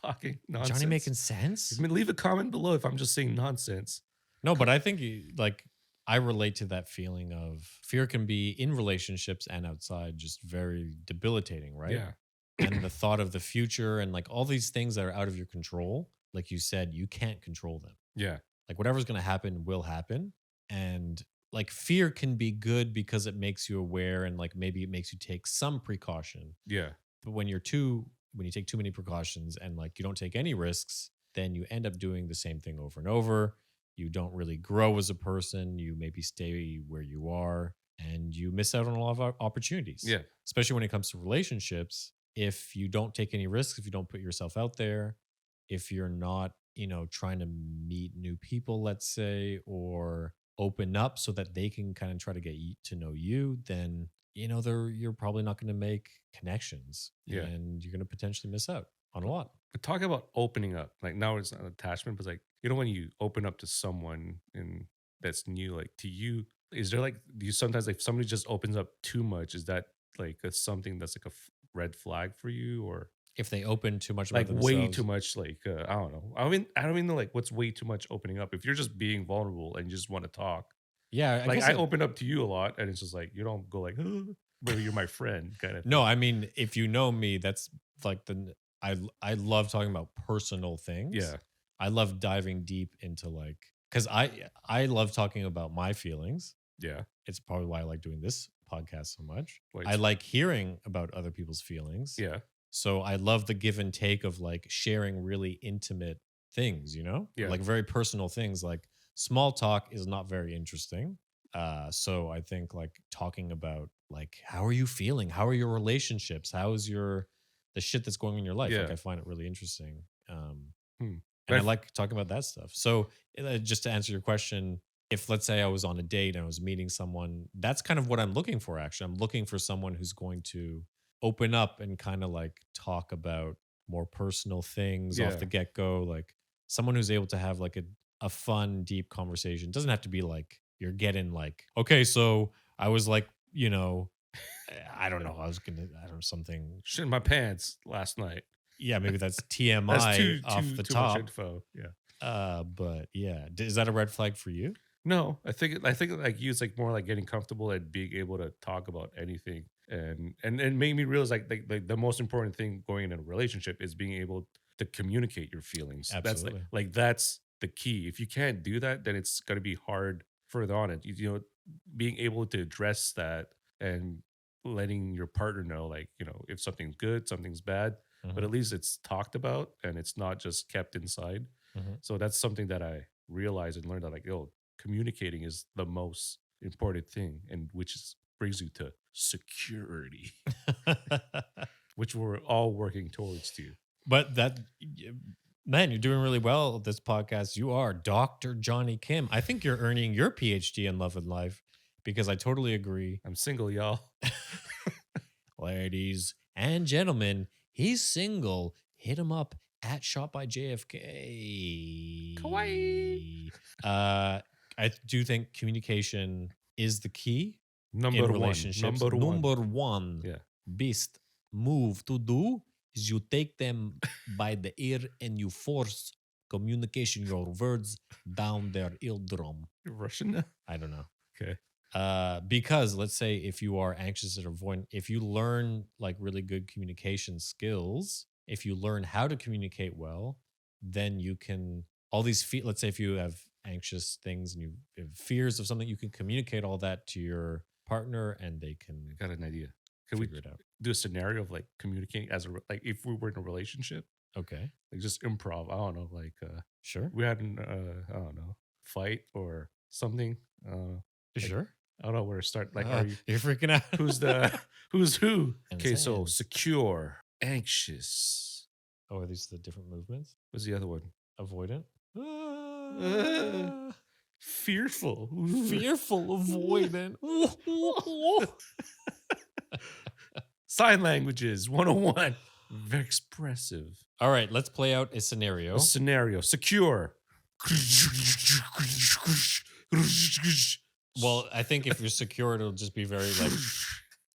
Speaker 4: talking nonsense?
Speaker 5: Johnny making sense.
Speaker 4: I mean, leave a comment below if I'm just saying nonsense.
Speaker 5: No, but I think like I relate to that feeling of fear can be in relationships and outside just very debilitating, right?
Speaker 4: Yeah.
Speaker 5: And the thought of the future and like all these things that are out of your control, like you said, you can't control them.
Speaker 4: Yeah.
Speaker 5: Like whatever's going to happen will happen. And like fear can be good because it makes you aware and like maybe it makes you take some precaution.
Speaker 4: Yeah.
Speaker 5: But when you take too many precautions and like you don't take any risks, then you end up doing the same thing over and over. You don't really grow as a person. You maybe stay where you are and you miss out on a lot of opportunities.
Speaker 4: Yeah.
Speaker 5: Especially when it comes to relationships. If you don't take any risks, if you don't put yourself out there, if you're not, trying to meet new people, let's say, or open up so that they can kind of try to get to know you, then, you're probably not going to make connections.
Speaker 4: Yeah.
Speaker 5: And you're going to potentially miss out on a lot.
Speaker 4: But talk about opening up. Like now it's not attachment, but like, when you open up to someone and that's new, like to you, is there like, do you sometimes like if somebody just opens up too much, is that like something that's like a red flag for you, or
Speaker 5: If they open too much
Speaker 4: like
Speaker 5: about
Speaker 4: way
Speaker 5: themselves.
Speaker 4: too much? Like, I don't know. I don't even know like what's way too much opening up. If you're just being vulnerable and you just want to talk,
Speaker 5: Yeah.
Speaker 4: like
Speaker 5: guess
Speaker 4: I open up to you a lot and it's just like, you don't go like, but you're my friend kind of thing.
Speaker 5: No, I mean, if you know me, that's like I love talking about personal things.
Speaker 4: Yeah.
Speaker 5: I love diving deep into like because I love talking about my feelings.
Speaker 4: Yeah.
Speaker 5: It's probably why I like doing this podcast so much.
Speaker 4: Wait,
Speaker 5: I like hearing about other people's feelings.
Speaker 4: Yeah.
Speaker 5: So I love the give and take of like sharing really intimate things,
Speaker 4: Yeah.
Speaker 5: like very personal things. Like small talk is not very interesting. So I think like talking about like how are you feeling? How are your relationships? How is the shit that's going on in your life? Like
Speaker 4: Yeah.
Speaker 5: I find it really interesting.
Speaker 4: Hmm.
Speaker 5: And I like talking about that stuff. So just to answer your question, if let's say I was on a date and I was meeting someone, that's kind of what I'm looking for. Actually, I'm looking for someone who's going to open up and kind of like talk about more personal things
Speaker 4: Yeah.
Speaker 5: off the get go. Like someone who's able to have like a fun, deep conversation. It doesn't have to be like you're getting like, okay, so I was like, I don't know. I don't know, something.
Speaker 4: Shit in my pants last night.
Speaker 5: Yeah, maybe that's TMI
Speaker 4: That's too
Speaker 5: off the
Speaker 4: too
Speaker 5: top.
Speaker 4: much info. Yeah.
Speaker 5: But yeah, is that a red flag for you?
Speaker 4: No, I think like you, it's like more like getting comfortable and being able to talk about anything, and it made me realize like the most important thing going in a relationship is being able to communicate your feelings.
Speaker 5: Absolutely.
Speaker 4: That's like that's the key. If you can't do that, then it's gonna be hard further on it. Being able to address that and letting your partner know, like if something's good, something's bad, but at least it's talked about and it's not just kept inside.
Speaker 5: Mhm.
Speaker 4: So that's something that I realized and learned that like, communicating is the most important thing, and brings you to security, which we're all working towards too.
Speaker 5: But man, you're doing really well at this podcast. You are Dr. Johnny Kim. I think you're earning your PhD in love and life because I totally agree.
Speaker 4: I'm single, y'all.
Speaker 5: Ladies and gentlemen, he's single. Hit him up at Shot by JFK.
Speaker 4: Kawaii.
Speaker 5: I do think communication is the key
Speaker 4: Number
Speaker 5: in
Speaker 4: one.
Speaker 5: relationships.
Speaker 4: Number one.
Speaker 5: Yeah.
Speaker 4: Yeah.
Speaker 5: Best move to do is you take them by the ear and you force communication, your words down their eardrum.
Speaker 4: You're Russian now?
Speaker 5: I don't know.
Speaker 4: Okay.
Speaker 5: Because let's say if you are anxious or avoidant, if you learn like really good communication skills, if you learn how to communicate well, then you can let's say if you have anxious things and you have fears of something, you can communicate all that to your partner and they can
Speaker 4: Got an idea. Can we
Speaker 5: figure it out.
Speaker 4: do a scenario of like communicating like if we were in a relationship,
Speaker 5: Okay.
Speaker 4: like just improv? I don't know, like
Speaker 5: Sure.
Speaker 4: we had an I don't know, fight or something. Like,
Speaker 5: Sure.
Speaker 4: I don't know where to start. Like, are you?
Speaker 5: You're freaking out.
Speaker 4: Who's who? Okay, so
Speaker 5: Insane.
Speaker 4: secure, anxious.
Speaker 5: Oh, are these the different movements?
Speaker 4: What's the other one?
Speaker 5: Avoidant.
Speaker 4: Fearful.
Speaker 5: Fearful avoidant.
Speaker 4: Sign languages 101. Very expressive.
Speaker 5: All right, let's play out a scenario.
Speaker 4: A scenario. Secure.
Speaker 5: Well, I think if you're secure, it'll just be very like,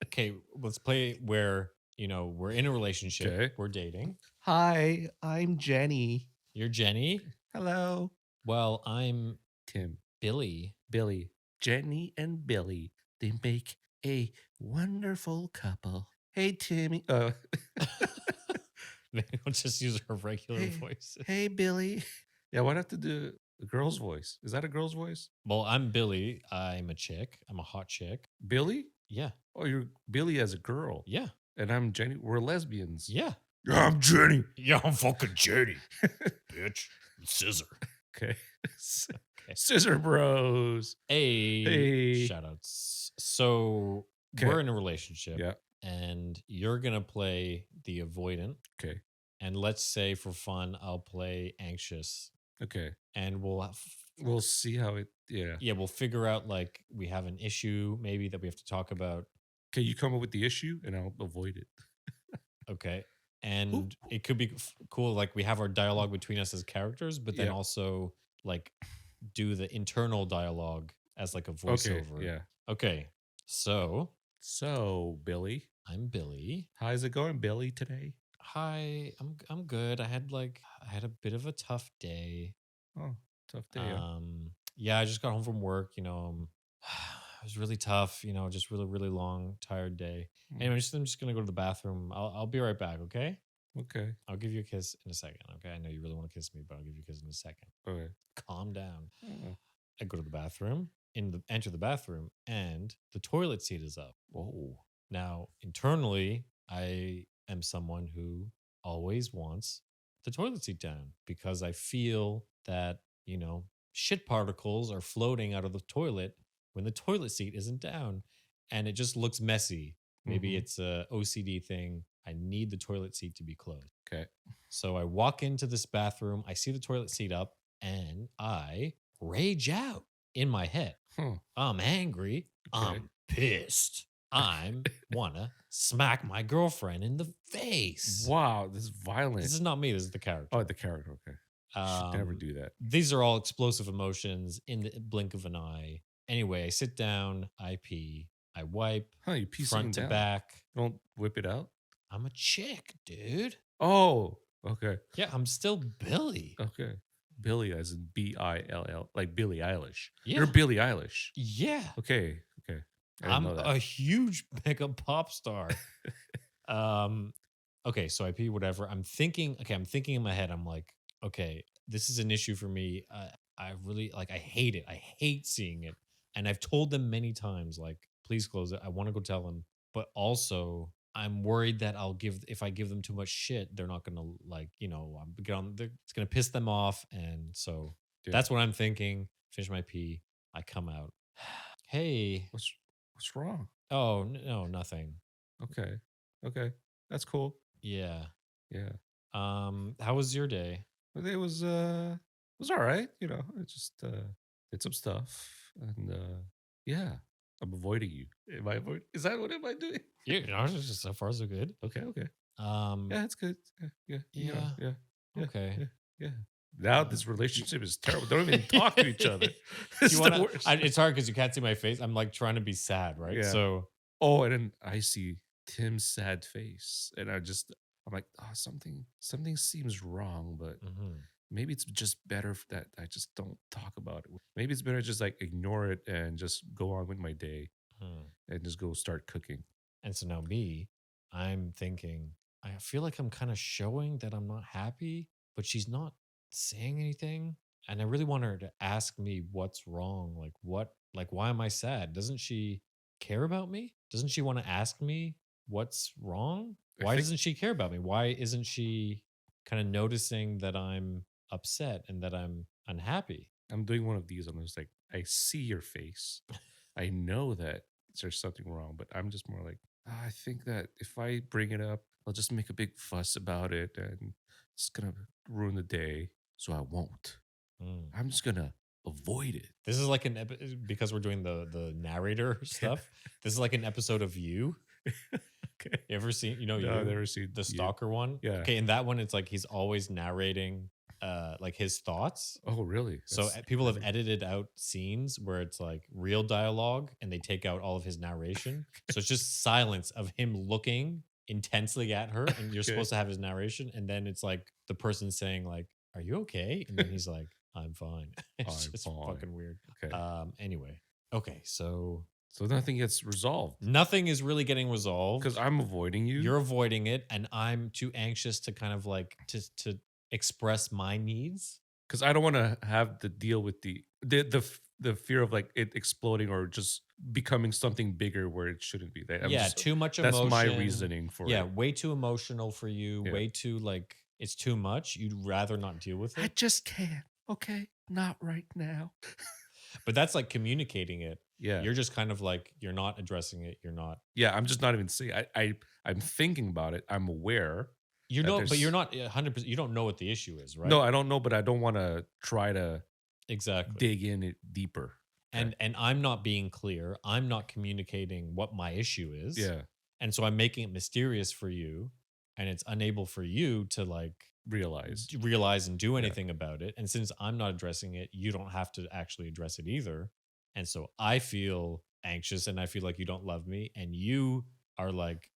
Speaker 5: okay, let's play where, we're in a relationship.
Speaker 4: Okay.
Speaker 5: We're dating.
Speaker 4: Hi, I'm Jenny.
Speaker 5: You're Jenny.
Speaker 4: Hello.
Speaker 5: Well, I'm
Speaker 4: Tim.
Speaker 5: Billy.
Speaker 4: Billy. Jenny and Billy. They make a wonderful couple. Hey, Timmy.
Speaker 5: Maybe we'll just use her regular
Speaker 4: Hey.
Speaker 5: voice.
Speaker 4: Hey, Billy. Yeah, why'd I have to do a girl's voice? Is that a girl's voice?
Speaker 5: Well, I'm Billy. I'm a chick. I'm a hot chick.
Speaker 4: Billy?
Speaker 5: Yeah.
Speaker 4: Oh, you're Billy as a girl.
Speaker 5: Yeah.
Speaker 4: And I'm Jenny. We're lesbians.
Speaker 5: Yeah.
Speaker 4: I'm Jenny.
Speaker 5: Yeah, I'm fucking Jenny. Bitch. Scissor.
Speaker 4: Okay.
Speaker 5: Okay.
Speaker 4: Scissor Bros.
Speaker 5: Hey. Shout outs. So
Speaker 4: Okay.
Speaker 5: we're in a relationship.
Speaker 4: Yeah.
Speaker 5: And you're going to play the avoidant.
Speaker 4: Okay.
Speaker 5: And let's say for fun, I'll play anxious.
Speaker 4: Okay.
Speaker 5: And
Speaker 4: We'll see how it. Yeah.
Speaker 5: Yeah, we'll figure out like we have an issue maybe that we have to talk about.
Speaker 4: Okay, you come up with the issue and I'll avoid it.
Speaker 5: Okay. And it could be cool. Like we have our dialogue between us as characters, but then
Speaker 4: Yeah.
Speaker 5: also like do the internal dialogue as like a voiceover.
Speaker 4: Okay. Yeah.
Speaker 5: Okay. So
Speaker 4: Billy,
Speaker 5: I'm Billy.
Speaker 4: how's it going, Billy, today?
Speaker 5: Hi, I'm good. I had a bit of a tough day.
Speaker 4: Oh, tough day. Huh?
Speaker 5: Yeah, I just got home from work, it was really tough, just really, really long, tired day. Anyway, I'm just gonna go to the bathroom. I'll be right back, okay?
Speaker 4: Okay.
Speaker 5: I'll give you a kiss in a second, okay? I know you really want to kiss me, but I'll give you a kiss in a second.
Speaker 4: Okay.
Speaker 5: Calm down.
Speaker 4: Oh.
Speaker 5: I go to the bathroom, enter the bathroom, and the toilet seat is up.
Speaker 4: Whoa.
Speaker 5: Now, internally, I am someone who always wants the toilet seat down because I feel that, shit particles are floating out of the toilet when the toilet seat isn't down and it just looks messy. Maybe
Speaker 4: Mhm.
Speaker 5: it's a OCD thing. I need the toilet seat to be closed.
Speaker 4: Okay.
Speaker 5: So I walk into this bathroom, I see the toilet seat up, and I rage out in my head.
Speaker 4: Huh.
Speaker 5: I'm angry.
Speaker 4: Okay.
Speaker 5: I'm pissed. I'm wanna smack my girlfriend in the face.
Speaker 4: Wow, this is violent.
Speaker 5: This is not me. This is the character.
Speaker 4: Oh, the character. Okay. Should never do that.
Speaker 5: These are all explosive emotions in the blink of an eye. Anyway, I sit down, I pee, I wipe
Speaker 4: Huh, you pee
Speaker 5: front to
Speaker 4: down.
Speaker 5: back.
Speaker 4: Don't whip it out.
Speaker 5: I'm a chick, dude.
Speaker 4: Oh, okay.
Speaker 5: Yeah, I'm still Billy.
Speaker 4: Okay. Billy as in Bill, like Billie Eilish.
Speaker 5: Yeah.
Speaker 4: You're Billie Eilish.
Speaker 5: Yeah.
Speaker 4: Okay. Okay. I didn't
Speaker 5: I'm
Speaker 4: know that.
Speaker 5: a huge mega pop star. Okay, so I pee whatever. I'm thinking in my head, I'm like, okay, this is an issue for me. I really I hate it. I hate seeing it. And I've told them many times, like, please close it. I want to go tell them. But also I'm worried that if I give them too much shit, they're not gonna it's gonna piss them off. And so
Speaker 4: Yeah.
Speaker 5: that's what I'm thinking. Finish my pee. I come out. Hey.
Speaker 4: What's wrong?
Speaker 5: Oh no, nothing.
Speaker 4: Okay. Okay. That's cool.
Speaker 5: Yeah.
Speaker 4: Yeah.
Speaker 5: How was your day?
Speaker 4: But it was all right, I just did some stuff and yeah. I'm avoiding you. Is that what am I doing?
Speaker 5: Yeah, just so far so good.
Speaker 4: Okay, okay.
Speaker 5: Yeah.
Speaker 4: Yeah, it's good. Yeah. Yeah.
Speaker 5: Okay.
Speaker 4: Yeah. Now this relationship is terrible. They don't even talk to each other. It's the worst.
Speaker 5: It's hard because you can't see my face. I'm like trying to be sad, right?
Speaker 4: Yeah.
Speaker 5: So
Speaker 4: Oh, and then I see Tim's sad face, and I'm like, oh, something seems wrong, but maybe it's just better that I just don't talk about it. Maybe it's better just like ignore it and just go on with my day and just go start cooking.
Speaker 5: And so now I'm thinking, I feel like I'm kind of showing that I'm not happy, but she's not saying anything. And I really want her to ask me what's wrong. Why am I sad? Doesn't she care about me? Doesn't she want to ask me what's wrong? Why doesn't she care about me? Why isn't she kind of noticing that I'm upset and that I'm unhappy?
Speaker 4: I'm doing one of these. I'm just like, I see your face. I know that there's something wrong, but I'm just more like, I think that if I bring it up, I'll just make a big fuss about it and it's gonna ruin the day. So I won't.
Speaker 5: Mm.
Speaker 4: I'm just gonna avoid it.
Speaker 5: This is like because we're doing the narrator stuff. This is like an episode of You.
Speaker 4: Okay.
Speaker 5: You ever seen,
Speaker 4: No,
Speaker 5: You?
Speaker 4: I've never seen
Speaker 5: The
Speaker 4: You.
Speaker 5: stalker one?
Speaker 4: Yeah.
Speaker 5: Okay, in that one, it's like he's always narrating like his thoughts.
Speaker 4: Oh, really?
Speaker 5: So
Speaker 4: That's
Speaker 5: people have
Speaker 4: really-
Speaker 5: edited out scenes where it's like real dialogue and they take out all of his narration. So it's just silence of him looking intensely at her, and you're
Speaker 4: Okay.
Speaker 5: supposed to have his narration, and then it's like the person saying like, "Are you okay?" And then he's like, "I'm fine." It's
Speaker 4: I'm
Speaker 5: just
Speaker 4: fine.
Speaker 5: fucking weird.
Speaker 4: Okay.
Speaker 5: Anyway, okay, so
Speaker 4: So nothing gets resolved
Speaker 5: nothing is really getting resolved
Speaker 4: because I'm avoiding you.
Speaker 5: You're avoiding it, and I'm too anxious to kind of like to express my needs.
Speaker 4: Because I don't want to have to deal with the fear of like it exploding or just becoming something bigger where it shouldn't be.
Speaker 5: Too much
Speaker 4: That's
Speaker 5: emotion.
Speaker 4: my reasoning for
Speaker 5: Yeah,
Speaker 4: it.
Speaker 5: way too emotional for you.
Speaker 4: Yeah.
Speaker 5: Way too like it's too much. You'd rather not deal with
Speaker 4: I
Speaker 5: it.
Speaker 4: just can't. Okay, not right now.
Speaker 5: But that's like communicating it.
Speaker 4: Yeah,
Speaker 5: You're just kind of like you're not addressing it. You're not.
Speaker 4: yeah. I'm just not even saying. I'm thinking about it. I'm aware.
Speaker 5: You
Speaker 4: that
Speaker 5: know, but
Speaker 4: there's-
Speaker 5: you're not 100%. You don't know what the issue is, right?
Speaker 4: No, I don't know, but I don't want to try to
Speaker 5: exactly.
Speaker 4: dig in it deeper.
Speaker 5: And I'm not being clear. I'm not communicating what my issue is.
Speaker 4: Yeah,
Speaker 5: And so I'm making it mysterious for you, and it's unable for you to like
Speaker 4: realize.
Speaker 5: and do anything about it. And since I'm not addressing it, you don't have to actually address it either. And so I feel anxious and I feel like you don't love me, and you are like,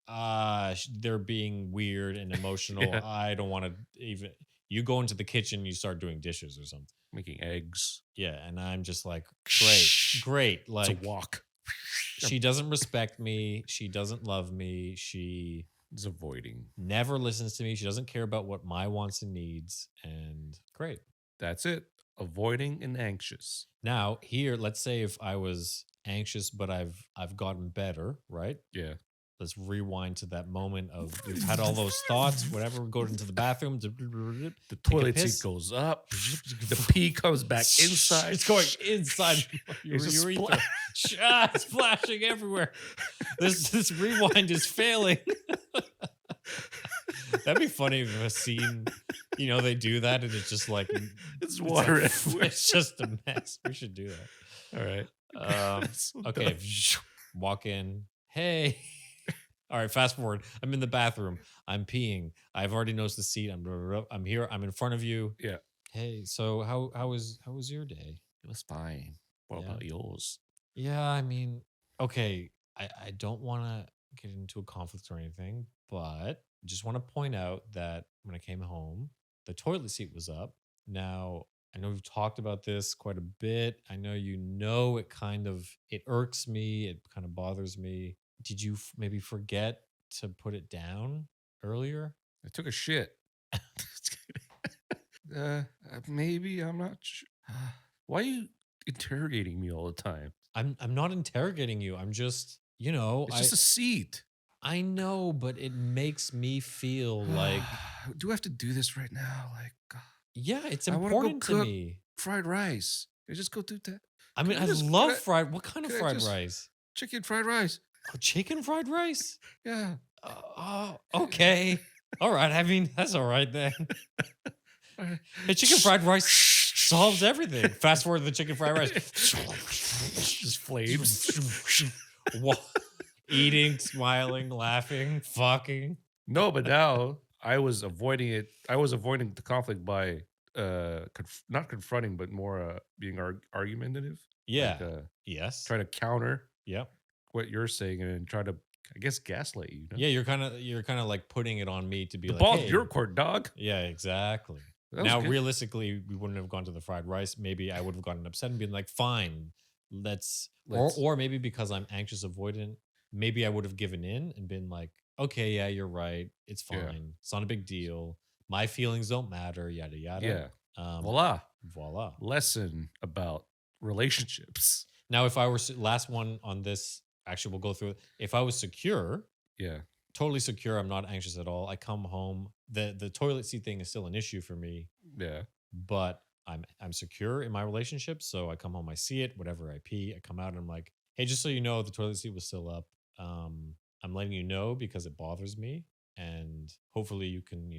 Speaker 5: they're being weird and emotional.
Speaker 4: Yeah.
Speaker 5: I don't want to even. You go into the kitchen, you start doing dishes or something.
Speaker 4: Making eggs.
Speaker 5: Yeah, and I'm just like, great. Like
Speaker 4: It's a walk.
Speaker 5: she doesn't respect me. She doesn't love me. She
Speaker 4: It's avoiding.
Speaker 5: never listens to me. She doesn't care about what my wants and needs. And great.
Speaker 4: That's it. Avoiding and anxious.
Speaker 5: Now, here, let's say if I was anxious, but I've gotten better, right?
Speaker 4: Yeah.
Speaker 5: Let's rewind to that moment of we've had all those thoughts, whatever, we go into the bathroom.
Speaker 4: The
Speaker 5: Take a
Speaker 4: toilet
Speaker 5: piss.
Speaker 4: seat goes up. The pee comes back inside.
Speaker 5: It's going inside your
Speaker 4: It's a
Speaker 5: urethra. It's splashing everywhere. This rewind is failing. That'd be funny if a scene, they do that and it's just like
Speaker 4: It's water
Speaker 5: like,
Speaker 4: everywhere.
Speaker 5: it's just a mess. We should do that.
Speaker 4: All right. So
Speaker 5: Okay,
Speaker 4: dumb.
Speaker 5: walk in. Hey. All right, fast forward. I'm in the bathroom. I'm peeing. I've already noticed the seat. I'm here. I'm in front of you.
Speaker 4: Yeah.
Speaker 5: Hey, so how was your day?
Speaker 4: It was fine. What
Speaker 5: Yeah.
Speaker 4: about yours?
Speaker 5: Yeah, I mean, okay. I don't want to get into a conflict or anything, but I just want to point out that when I came home, the toilet seat was up. Now, I know we've talked about this quite a bit. I know it irks me. It kind of bothers me. Did you maybe forget to put it down earlier?
Speaker 4: I took a shit. Maybe I'm not sure. Why are you interrogating me all the time?
Speaker 5: I'm not interrogating you. I'm just,
Speaker 4: It's just a seat.
Speaker 5: I know, but it makes me feel like,
Speaker 4: do I have to do this right now? Like,
Speaker 5: yeah, it's
Speaker 4: I wanna go
Speaker 5: important to
Speaker 4: cook
Speaker 5: me.
Speaker 4: fried rice. I just go do that.
Speaker 5: I mean,
Speaker 4: Can
Speaker 5: I
Speaker 4: I just-
Speaker 5: love
Speaker 4: can I-
Speaker 5: fried. What kind of
Speaker 4: can I
Speaker 5: fried
Speaker 4: just-
Speaker 5: rice?
Speaker 4: Chicken fried rice.
Speaker 5: Oh, chicken fried rice?
Speaker 4: Yeah.
Speaker 5: Okay. All right. I mean, that's all right then. Hey, chicken fried rice solves everything. Fast forward to the chicken fried rice.
Speaker 4: Just flames.
Speaker 5: Eating, smiling, laughing, fucking.
Speaker 4: No, but now I was avoiding it. I was avoiding the conflict by not confronting, but more being argumentative.
Speaker 5: Yeah.
Speaker 4: Like,
Speaker 5: Yes.
Speaker 4: try to counter
Speaker 5: Yep.
Speaker 4: what you're saying and try to, I guess, gaslight you.
Speaker 5: Yeah, you're kind of like putting it on me to be
Speaker 4: The
Speaker 5: like,
Speaker 4: ball's
Speaker 5: hey.
Speaker 4: your court, dog.
Speaker 5: Yeah, exactly.
Speaker 4: That was
Speaker 5: Now,
Speaker 4: good.
Speaker 5: realistically, we wouldn't have gone to the fried rice. Maybe I would have gotten upset and been like, fine,
Speaker 4: Let's-
Speaker 5: or maybe because I'm anxious avoidant, maybe I would have given in and been like, okay, yeah, you're right. It's fine.
Speaker 4: Yeah.
Speaker 5: It's not a big deal. My feelings don't matter, yada, yada.
Speaker 4: Yeah.
Speaker 5: Voila.
Speaker 4: Voila. Lesson about relationships.
Speaker 5: Now, if I were, last one on this, actually, we'll go through it. If I was secure,
Speaker 4: Yeah.
Speaker 5: totally secure, I'm not anxious at all. I come home, the toilet seat thing is still an issue for me,
Speaker 4: Yeah.
Speaker 5: but I'm secure in my relationship. So I come home, I see it, whatever I pee, I come out and I'm like, Hey, just so you know, the toilet seat was still up. I'm letting you know because it bothers me. And hopefully you can,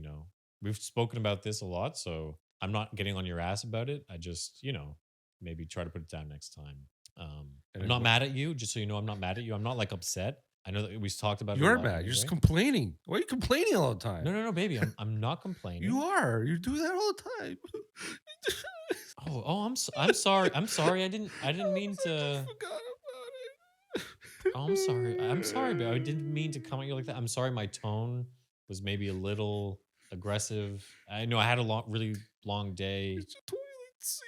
Speaker 5: we've spoken about this a lot. So I'm not getting on your ass about it. I just, maybe try to put it down next time. I'm not mad at you. Just so you know, I'm not mad at you. I'm not like upset. I know that we talked about it.
Speaker 4: You
Speaker 5: a
Speaker 4: are
Speaker 5: lot
Speaker 4: mad. You're just
Speaker 5: anyway.
Speaker 4: complaining. Why are you complaining all the time?
Speaker 5: No, baby. I'm not complaining.
Speaker 4: You are. You do that all the time.
Speaker 5: I'm sorry. I'm sorry. I didn't mean to.
Speaker 4: I forgot about it.
Speaker 5: Oh, I'm sorry. I'm sorry, but I didn't mean to come at you like that. I'm sorry. My tone was maybe a little aggressive. I know I had a really long day.
Speaker 4: It's a toilet seat.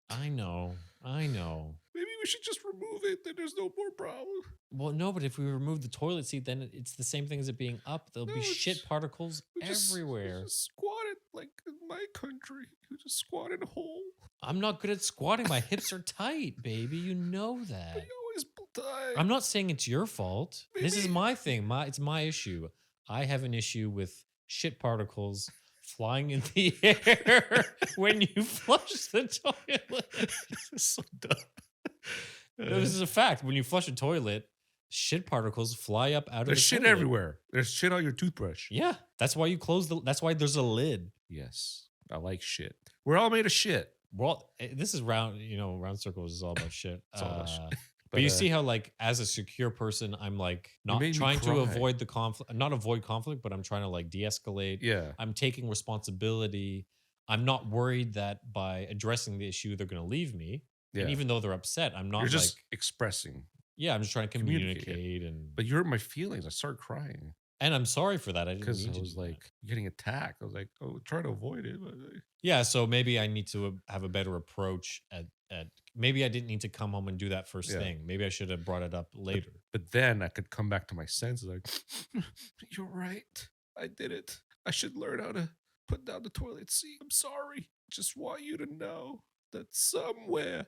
Speaker 5: I know.
Speaker 4: Maybe we should just remove it. Then there's no more problem.
Speaker 5: Well, no, but if we remove the toilet seat, then it's the same thing as it being up. There'll be shit particles everywhere.
Speaker 4: We just squat it like in my country. You just squat in a hole.
Speaker 5: I'm not good at squatting. My hips are tight, baby. You know that.
Speaker 4: But you always pull tight.
Speaker 5: I'm not saying it's your fault. This is
Speaker 4: Maybe-
Speaker 5: my thing. It's my issue. I have an issue with shit particles flying in the air when you flush the toilet.
Speaker 4: This is so dumb.
Speaker 5: No, this is a fact. When you flush a toilet, shit particles fly up out of the
Speaker 4: There's shit
Speaker 5: toilet.
Speaker 4: everywhere. There's shit on your toothbrush.
Speaker 5: Yeah, that's why you close that's why there's a lid.
Speaker 4: Yes, I like shit. We're all made of shit.
Speaker 5: Well, this is round, round circles is all about shit.
Speaker 4: It's all about shit.
Speaker 5: But you see how, like, as a secure person, I'm like not
Speaker 4: made me
Speaker 5: trying to
Speaker 4: cry.
Speaker 5: avoid the conflict, not avoid conflict, but I'm trying to like de-escalate.
Speaker 4: Yeah.
Speaker 5: I'm taking responsibility. I'm not worried that by addressing the issue, they're going to leave me.
Speaker 4: Yeah.
Speaker 5: And even though they're upset, I'm not
Speaker 4: You're just
Speaker 5: like,
Speaker 4: expressing.
Speaker 5: yeah, I'm just trying to
Speaker 4: communicate.
Speaker 5: communicate.
Speaker 4: But you hurt my feelings. I started crying
Speaker 5: And I'm sorry for that. I didn't
Speaker 4: because
Speaker 5: mean
Speaker 4: I
Speaker 5: to
Speaker 4: was
Speaker 5: do that.
Speaker 4: like getting attacked. I was like, oh, try to avoid it. But
Speaker 5: Yeah, so maybe I need to have a better approach at maybe I didn't need to come home and do that first
Speaker 4: Yeah.
Speaker 5: thing. Maybe I should have brought it up later.
Speaker 4: But then I could come back to my senses like, you're right. I did it. I should learn how to put down the toilet seat. I'm sorry. Just want you to know that somewhere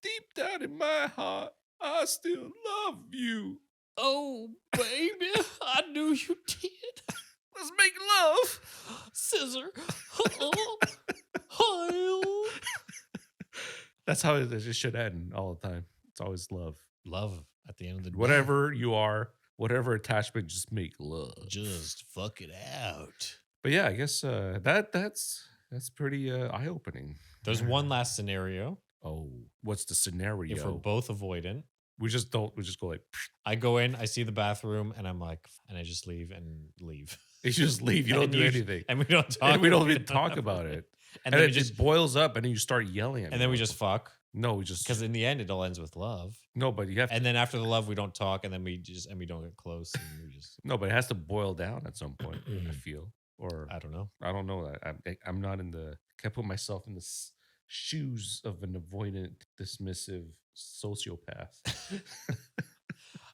Speaker 4: deep down in my heart, I still love you.
Speaker 5: Oh, baby, I knew you did.
Speaker 4: Let's make love.
Speaker 5: Scissor.
Speaker 4: That's how it should end all the time. It's always love.
Speaker 5: Love at the end of the day.
Speaker 4: Whatever you are, whatever attachment, just make love.
Speaker 5: Just fuck it out.
Speaker 4: But yeah, I guess that's pretty eye opening.
Speaker 5: There's one last scenario.
Speaker 4: Oh, what's the scenario?
Speaker 5: If we're both avoidant,
Speaker 4: we just go like
Speaker 5: I go in, I see the bathroom, and I'm like, and I just leave and leave.
Speaker 4: you just leave. You don't do anything.
Speaker 5: And we don't talk.
Speaker 4: And we don't even talk about it.
Speaker 5: And
Speaker 4: And
Speaker 5: then
Speaker 4: it
Speaker 5: we
Speaker 4: just
Speaker 5: just
Speaker 4: boils up, and then you start yelling at me.
Speaker 5: and then we just fuck.
Speaker 4: No, we just
Speaker 5: Because in the end, it all ends with love.
Speaker 4: no, but you have to,
Speaker 5: And then after the love, we don't talk, and then we don't get close, and we just
Speaker 4: no, but it has to boil down at some point. I feel, or
Speaker 5: I don't know.
Speaker 4: I don't know that I'm not in the. Can't put myself in the shoes of an avoidant, dismissive sociopath.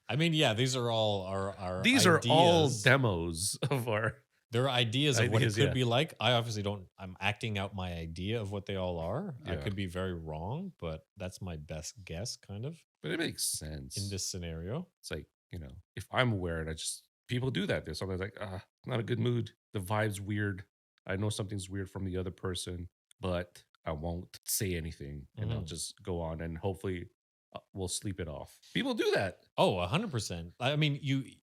Speaker 5: I mean, yeah, these are all our
Speaker 4: These
Speaker 5: ideas.
Speaker 4: are all demos of our.
Speaker 5: There are ideas of what it
Speaker 4: Ideas,
Speaker 5: could
Speaker 4: yeah.
Speaker 5: be like. I obviously don't. I'm acting out my idea of what they all are. I
Speaker 4: Yeah.
Speaker 5: could be very wrong, but that's my best guess, kind of
Speaker 4: But it makes sense
Speaker 5: in this scenario.
Speaker 4: It's like, if I'm aware and people do that. They're sometimes like, not a good mood. The vibe's weird. I know something's weird from the other person, but I won't say anything and I'll
Speaker 5: Mhm.
Speaker 4: just go on and hopefully we'll sleep it off. People do that.
Speaker 5: Oh, 100%. I mean,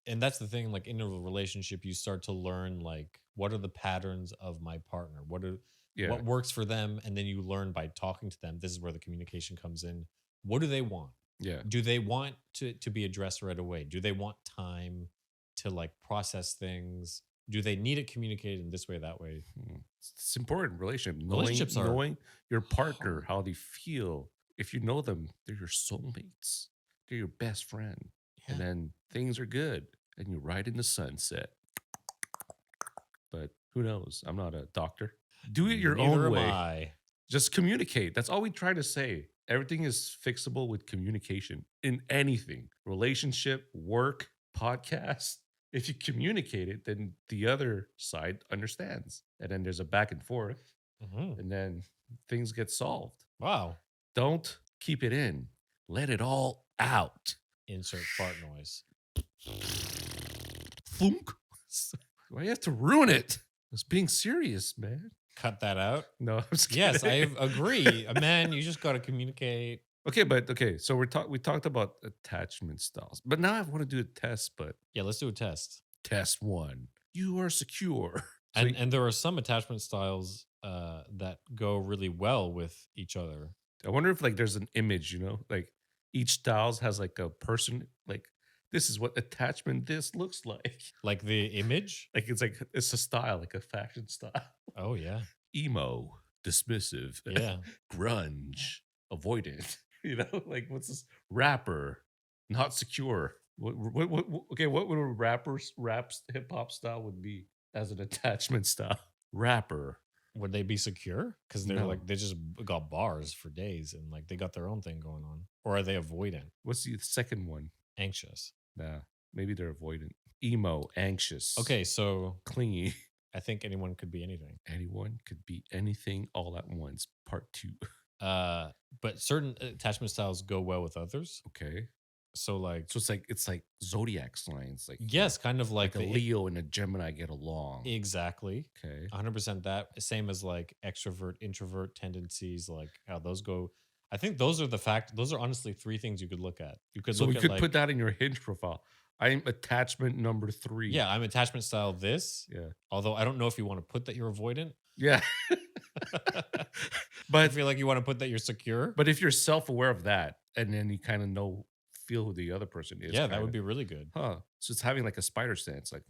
Speaker 5: and that's the thing. Like in a relationship, you start to learn like what are the patterns of my partner.
Speaker 4: Yeah.
Speaker 5: What works for them, and then you learn by talking to them. This is where the communication comes in. What do they want?
Speaker 4: Yeah.
Speaker 5: Do they want to be addressed right away? Do they want time to like process things? Do they need it communicated in this way, that way?
Speaker 4: It's important. Relationship.
Speaker 5: Relationships are
Speaker 4: knowing your partner, how they feel. If you know them, they're your soulmates. They're your best friend. And
Speaker 5: Yeah.
Speaker 4: then things are good. And you ride in the sunset. But who knows? I'm not a doctor. Do it your
Speaker 5: Neither
Speaker 4: own
Speaker 5: am
Speaker 4: way.
Speaker 5: I.
Speaker 4: Just communicate. That's all we try to say. Everything is fixable with communication in anything. Relationship, work, podcast. If you communicate it, then the other side understands. And then there's a back and forth.
Speaker 5: Mhm.
Speaker 4: And then things get solved.
Speaker 5: Wow.
Speaker 4: Don't keep it in. Let it all out.
Speaker 5: Insert fart noise.
Speaker 4: Thunk. Why you have to ruin it? I was being serious, man.
Speaker 5: Cut that out.
Speaker 4: No, I'm just
Speaker 5: Yes, I
Speaker 4: kidding.
Speaker 5: agree. Man, you just got to communicate.
Speaker 4: Okay, so we talked about attachment styles, but now I want to do a test. But
Speaker 5: Yeah, let's do a test.
Speaker 4: test one, you are secure. So
Speaker 5: And there are some attachment styles that go really well with each other.
Speaker 4: I wonder if like there's an image, like each styles has like a person, like this is what attachment this looks like.
Speaker 5: Like the image.
Speaker 4: Like it's a style, like a fashion style.
Speaker 5: Oh yeah.
Speaker 4: Emo, dismissive,
Speaker 5: Yeah.
Speaker 4: grunge, avoidant. Like what's this? Rapper, not secure. Okay, what would a rap's hip hop style would be as an attachment style? Rapper.
Speaker 5: Would they be secure? Because they're
Speaker 4: No.
Speaker 5: like they just got bars for days and like they got their own thing going on. Or are they avoidant?
Speaker 4: What's the second one?
Speaker 5: Anxious.
Speaker 4: Nah, maybe they're avoidant. Emo, anxious.
Speaker 5: Okay, so
Speaker 4: Clingy.
Speaker 5: I think anyone could be anything.
Speaker 4: Anyone could be anything all at once. Part 2.
Speaker 5: But certain attachment styles go well with others.
Speaker 4: Okay.
Speaker 5: So like
Speaker 4: So it's like zodiac signs. Like
Speaker 5: yes, kind of like
Speaker 4: a Leo and a Gemini get along.
Speaker 5: Exactly.
Speaker 4: Okay.
Speaker 5: 100% that. Same as like extrovert, introvert tendencies, like how those go. I think those are honestly 3 things you could look at. You could
Speaker 4: So
Speaker 5: look
Speaker 4: we
Speaker 5: at
Speaker 4: could
Speaker 5: like,
Speaker 4: put that in your Hinge profile. I'm attachment number 3.
Speaker 5: yeah, I'm attachment style this.
Speaker 4: Yeah.
Speaker 5: Although I don't know if you want to put that you're avoidant.
Speaker 4: Yeah.
Speaker 5: I
Speaker 4: but
Speaker 5: feel like you want to put that you're secure.
Speaker 4: but if you're self-aware of that and then you kind of feel who the other person is.
Speaker 5: Yeah, that
Speaker 4: kinda,
Speaker 5: would be really good.
Speaker 4: Huh. So it's having like a spider sense, like,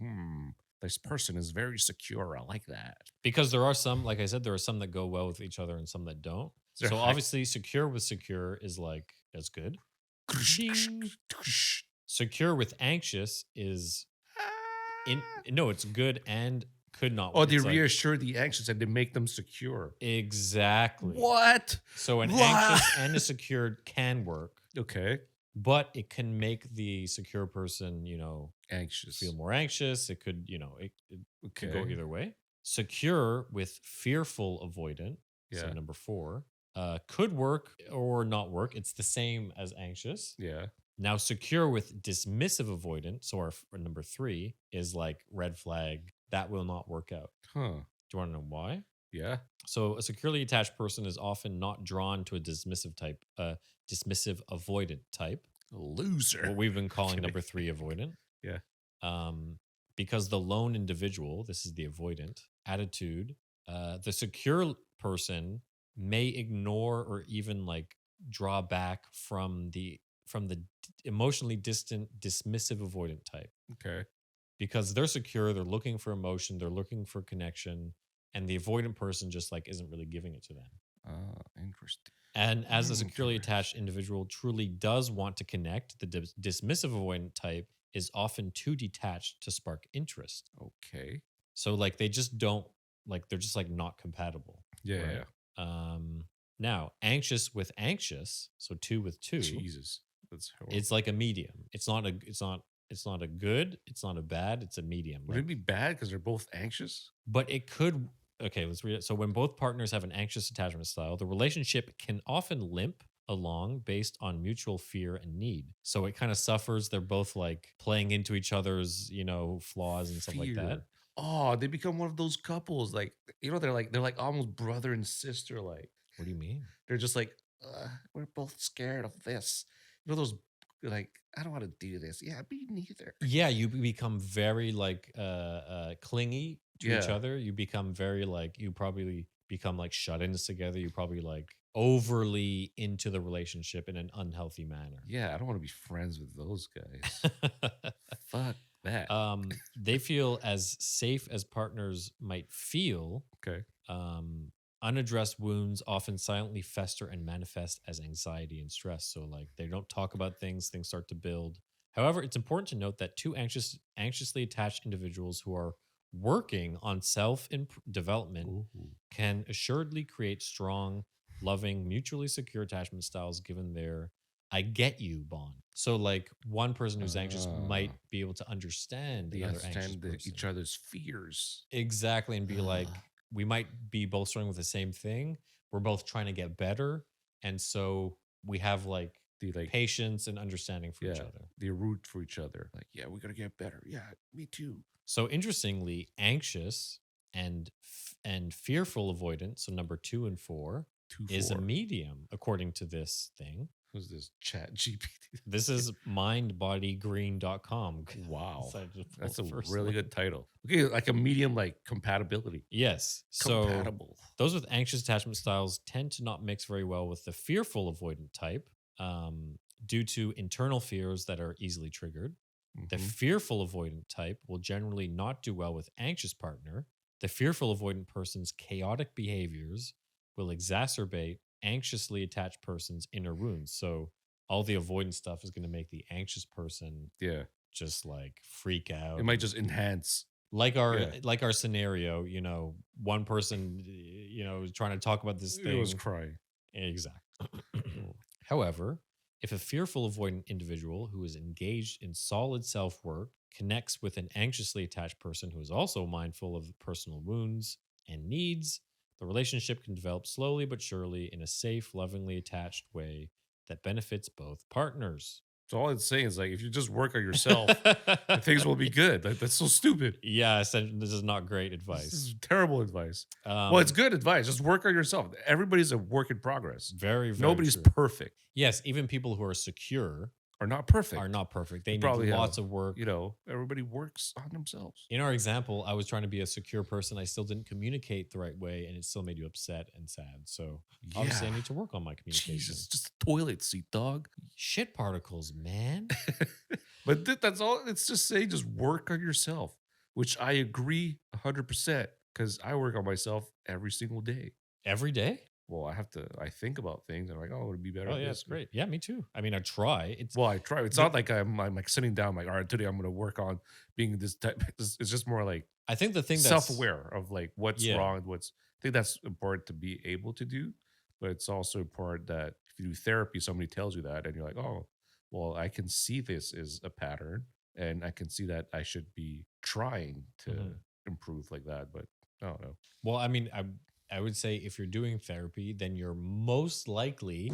Speaker 4: this person is very secure. I like that.
Speaker 5: Because there are some, like I said, there are some that go well with each other and some that don't.
Speaker 4: there
Speaker 5: So
Speaker 4: high-
Speaker 5: obviously, secure with secure is like, that's good. Ding. Secure with anxious is no, it's good and could not.
Speaker 4: Oh, they
Speaker 5: it's like-
Speaker 4: reassure the anxious and they make them secure.
Speaker 5: Exactly.
Speaker 4: What?
Speaker 5: So an
Speaker 4: What?
Speaker 5: anxious and a secured can work,
Speaker 4: Okay.
Speaker 5: but it can make the secure person,
Speaker 4: Anxious.
Speaker 5: feel more anxious. It could, it
Speaker 4: okay.
Speaker 5: could go either way. Secure with fearful avoidant, so
Speaker 4: Yeah.
Speaker 5: number 4, could work or not work. It's the same as anxious.
Speaker 4: Yeah.
Speaker 5: Now, secure with dismissive avoidant, so our number 3 is like red flag. That will not work out.
Speaker 4: Huh.
Speaker 5: Do you want to know why?
Speaker 4: Yeah.
Speaker 5: So a securely attached person is often not drawn to a dismissive type, dismissive avoidant type.
Speaker 4: Loser.
Speaker 5: What we've been calling number 3 avoidant.
Speaker 4: Yeah.
Speaker 5: Because the lone individual, this is the avoidant attitude, the secure person may ignore or even like draw back from the emotionally distant dismissive avoidant type.
Speaker 4: Okay.
Speaker 5: Because they're secure, they're looking for emotion, they're looking for connection, and the avoidant person just like isn't really giving it to them.
Speaker 4: Interesting.
Speaker 5: And as the securely attached individual truly does want to connect, the dismissive avoidant type is often too detached to spark interest.
Speaker 4: Okay.
Speaker 5: So like they just don't like they're just like not compatible.
Speaker 4: Yeah.
Speaker 5: Right?
Speaker 4: Yeah.
Speaker 5: Now anxious with anxious, so 2 with 2.
Speaker 4: Jesus. That's horrible.
Speaker 5: It's like a medium. It's not a good, it's not a bad, it's a medium.
Speaker 4: Would it be bad because they're both anxious?
Speaker 5: But it could. Okay, let's read it. So when both partners have an anxious attachment style, the relationship can often limp along based on mutual fear and need. So it kind of suffers. They're both like playing into each other's, flaws and stuff like that.
Speaker 4: Fear. Oh, they become one of those couples. Like, they're like almost brother and sister. Like,
Speaker 5: What do you mean?
Speaker 4: they're just like, we're both scared of this. Those like, I don't want to do this. Yeah, me neither.
Speaker 5: Yeah, you become very like clingy to each
Speaker 4: Yeah.
Speaker 5: other. You become very like you probably become like shut-ins together. You probably like overly into the relationship in an unhealthy manner.
Speaker 4: Yeah, I don't want to be friends with those guys. Fuck that.
Speaker 5: They feel as safe as partners might feel.
Speaker 4: Okay.
Speaker 5: Unaddressed wounds often silently fester and manifest as anxiety and stress. So like they don't talk about things start to build. However, it's important to note that 2 anxiously attached individuals who are working on self-development can assuredly create strong, loving, mutually secure attachment styles given their I get you bond. So like one person who's anxious might be able to understand
Speaker 4: They
Speaker 5: another anxious
Speaker 4: understand
Speaker 5: person.
Speaker 4: each other's fears.
Speaker 5: Exactly. And be like, we might be both struggling with the same thing. We're both trying to get better. And so we have like
Speaker 4: They like,
Speaker 5: patience and understanding for each
Speaker 4: yeah,
Speaker 5: other.
Speaker 4: they root for each other. Like, yeah, we gotta get better. Yeah, me too.
Speaker 5: So interestingly, anxious and fearful avoidance, so number 2 and 4, is a medium according to this thing.
Speaker 4: Who's this? Chat GPT.
Speaker 5: This is mindbodygreen.com.
Speaker 4: Wow.
Speaker 5: So I just pulled
Speaker 4: That's
Speaker 5: the
Speaker 4: a
Speaker 5: first
Speaker 4: really
Speaker 5: one.
Speaker 4: good title. Okay, like a medium, like compatibility.
Speaker 5: Yes. So
Speaker 4: Compatible.
Speaker 5: those with anxious attachment styles tend to not mix very well with the fearful avoidant type due to internal fears that are easily triggered. The
Speaker 4: Mhm.
Speaker 5: fearful avoidant type will generally not do well with anxious partner. The fearful avoidant person's chaotic behaviors will exacerbate anxiously attached person's inner wounds. So all the avoidant stuff is going to make the anxious person
Speaker 4: Yeah.
Speaker 5: just like freak out.
Speaker 4: It might just enhance.
Speaker 5: like our
Speaker 4: Yeah.
Speaker 5: like our scenario, one person is trying to talk about this
Speaker 4: It
Speaker 5: thing.
Speaker 4: was crying.
Speaker 5: Exactly. However, if a fearful avoidant individual who is engaged in solid self-work connects with an anxiously attached person who is also mindful of personal wounds and needs, the relationship can develop slowly but surely in a safe, lovingly attached way that benefits both partners.
Speaker 4: So all it's saying is like if you just work on yourself, things will be good. Like, that's so stupid.
Speaker 5: Yeah, essentially, this is not great
Speaker 4: This
Speaker 5: advice.
Speaker 4: is terrible advice. Well, it's good advice. Just work on yourself. Everybody's a work in progress.
Speaker 5: Very, very
Speaker 4: Nobody's
Speaker 5: true.
Speaker 4: perfect.
Speaker 5: Yes, even people who are secure
Speaker 4: Are not perfect.
Speaker 5: are not perfect. They need
Speaker 4: probably
Speaker 5: lots
Speaker 4: have,
Speaker 5: of work.
Speaker 4: Everybody works on themselves.
Speaker 5: In our example, I was trying to be a secure person. I still didn't communicate the right way, and it still made you upset and sad. So obviously, I
Speaker 4: Yeah.
Speaker 5: need to work on my communication.
Speaker 4: Jesus, just a toilet seat, dog.
Speaker 5: Shit particles, man.
Speaker 4: But that's all. It's just saying, just work on yourself, which I agree 100% because I work on myself every single day.
Speaker 5: Every day?
Speaker 4: Well, I think about things and I'm like, oh, it'd be better.
Speaker 5: Oh,
Speaker 4: at
Speaker 5: yeah,
Speaker 4: this.
Speaker 5: it's great. Yeah, me too. I mean, I try.
Speaker 4: Well, I try. It's not like I'm like sitting down, like, all right, today I'm going to work on being this type. It's just more like
Speaker 5: I think the thing that's
Speaker 4: self-aware of like what's
Speaker 5: Yeah.
Speaker 4: wrong, I think that's important to be able to do, but it's also important that if you do therapy, somebody tells you that, and you're like, oh, well, I can see this is a pattern, and I can see that I should be trying to
Speaker 5: Mhm.
Speaker 4: improve like that, but I don't know.
Speaker 5: Well, I mean, I would say if you're doing therapy, then you're most likely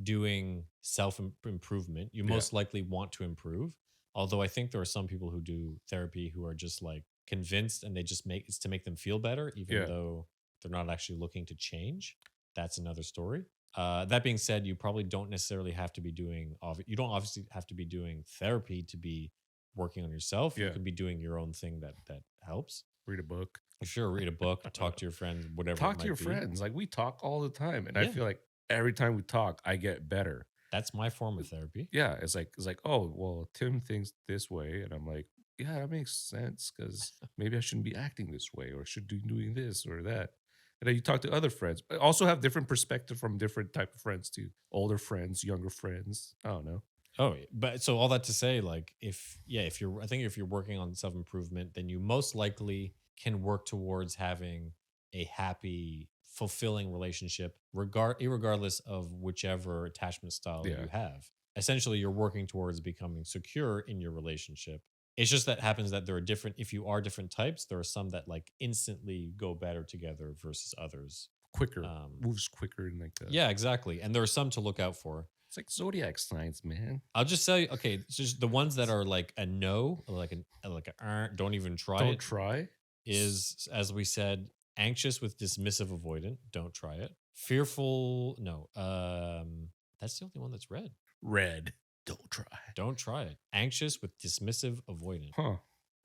Speaker 5: doing self improvement. You
Speaker 4: Yeah.
Speaker 5: most likely want to improve. Although I think there are some people who do therapy who are just like convinced and they just it's to make them feel better, even
Speaker 4: Yeah.
Speaker 5: though they're not actually looking to change. That's another story. That being said, you probably don't necessarily have to be doing, you don't obviously have to be doing therapy to be working on yourself. You
Speaker 4: Yeah.
Speaker 5: could be doing your own thing that helps.
Speaker 4: Read a book.
Speaker 5: Sure, read a book, talk to your friends, whatever.
Speaker 4: Talk
Speaker 5: it
Speaker 4: to your
Speaker 5: might be.
Speaker 4: friends. Like, we talk all the time, and I
Speaker 5: Yeah.
Speaker 4: feel like every time we talk, I get better.
Speaker 5: That's my form of therapy.
Speaker 4: Yeah, it's like, oh, well, Tim thinks this way, and I'm like, yeah, that makes sense because maybe I shouldn't be acting this way, or should be doing this or that. And then you talk to other friends, but also have different perspective from different type of friends too. Older friends, younger friends. I don't know.
Speaker 5: Oh, but so all that to say, like, if you're working on self improvement, then you most likely can work towards having a happy, fulfilling relationship, irregardless of whichever attachment style
Speaker 4: Yeah.
Speaker 5: you have. Essentially, you're working towards becoming secure in your relationship. It's just that happens that there are different. If you are different types, there are some that like instantly go better together versus others.
Speaker 4: Quicker, moves quicker, and like that.
Speaker 5: Yeah, exactly. And there are some to look out for.
Speaker 4: It's like zodiac signs, man.
Speaker 5: I'll just say, okay, it's just the ones that are like a no, like a don't even try
Speaker 4: Don't
Speaker 5: it.
Speaker 4: try.
Speaker 5: Is, as we said, anxious with dismissive avoidant. Don't try it. Fearful, no. That's the only one that's red.
Speaker 4: Red. Don't try.
Speaker 5: Don't try it. Anxious with dismissive avoidant.
Speaker 4: Huh.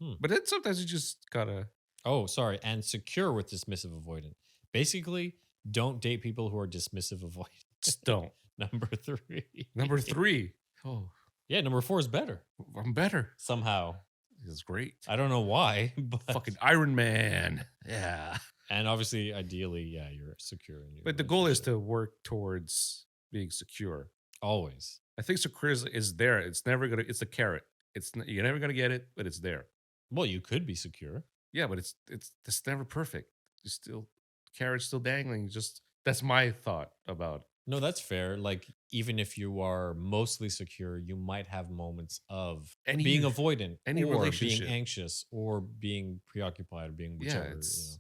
Speaker 5: Hmm.
Speaker 4: But then sometimes you just gotta.
Speaker 5: Oh, sorry. And secure with dismissive avoidant. Basically, don't date people who are dismissive avoidant.
Speaker 4: Just don't.
Speaker 5: Number 3.
Speaker 4: Number 3. Oh,
Speaker 5: Yeah, number 4 is better.
Speaker 4: I'm better.
Speaker 5: Somehow.
Speaker 4: This is great.
Speaker 5: I don't know why, but
Speaker 4: Fucking Iron Man. Yeah.
Speaker 5: and obviously, ideally, yeah, you're secure. In your
Speaker 4: But the goal is
Speaker 5: relationship.
Speaker 4: to work towards being secure.
Speaker 5: Always.
Speaker 4: I think secure is there. It's never gonna. It's a carrot. You're never gonna get it, but it's there.
Speaker 5: Well, you could be secure.
Speaker 4: Yeah, but it's never perfect. You still carrot's still dangling. Just that's my thought about.
Speaker 5: No, that's fair. Like, even if you are mostly secure, you might have moments of
Speaker 4: Any-
Speaker 5: being avoidant,
Speaker 4: any
Speaker 5: or
Speaker 4: relationship.
Speaker 5: being anxious, or being preoccupied, or being whichever.
Speaker 4: Yeah, it's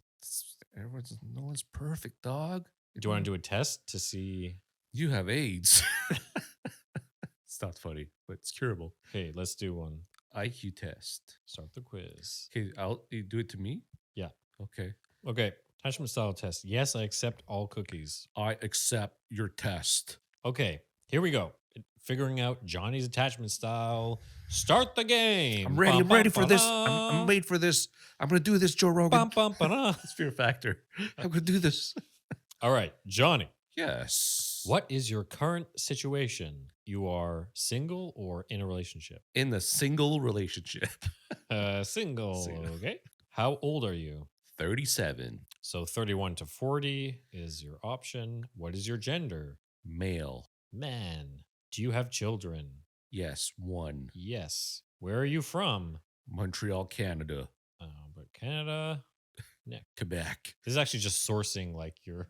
Speaker 4: no one's perfect, dog.
Speaker 5: Do you want to do a test to see?
Speaker 4: You have AIDS. It's not funny, but it's curable.
Speaker 5: Okay, let's do one.
Speaker 4: IQ test.
Speaker 5: Start the quiz.
Speaker 4: Okay, you do it to me.
Speaker 5: Yeah.
Speaker 4: Okay.
Speaker 5: Okay, attachment style test. Yes, I accept all cookies.
Speaker 4: I accept your test.
Speaker 5: Okay, here we go. figuring out Johnny's attachment style. Start the game.
Speaker 4: I'm ready. I'm ready for this.
Speaker 5: Ba-ba-ba-da.
Speaker 4: I'm made for this. I'm gonna do this, Joe Rogan.
Speaker 5: Ba-ba-ba-da.
Speaker 4: It's Fear Factor. I'm gonna do this.
Speaker 5: All right, Johnny.
Speaker 4: Yes.
Speaker 5: What is your current situation? You are single or in a relationship?
Speaker 4: In the single relationship.
Speaker 5: Single.
Speaker 4: Single.
Speaker 5: Okay. How old are you?
Speaker 4: 37.
Speaker 5: So 31 to 40 is your option. What is your gender?
Speaker 4: Male.
Speaker 5: Man. Do you have children?
Speaker 4: Yes. 1.
Speaker 5: Yes. Where are you from?
Speaker 4: Montreal, Canada.
Speaker 5: But Canada. Next.
Speaker 4: Quebec.
Speaker 5: This is actually just sourcing like your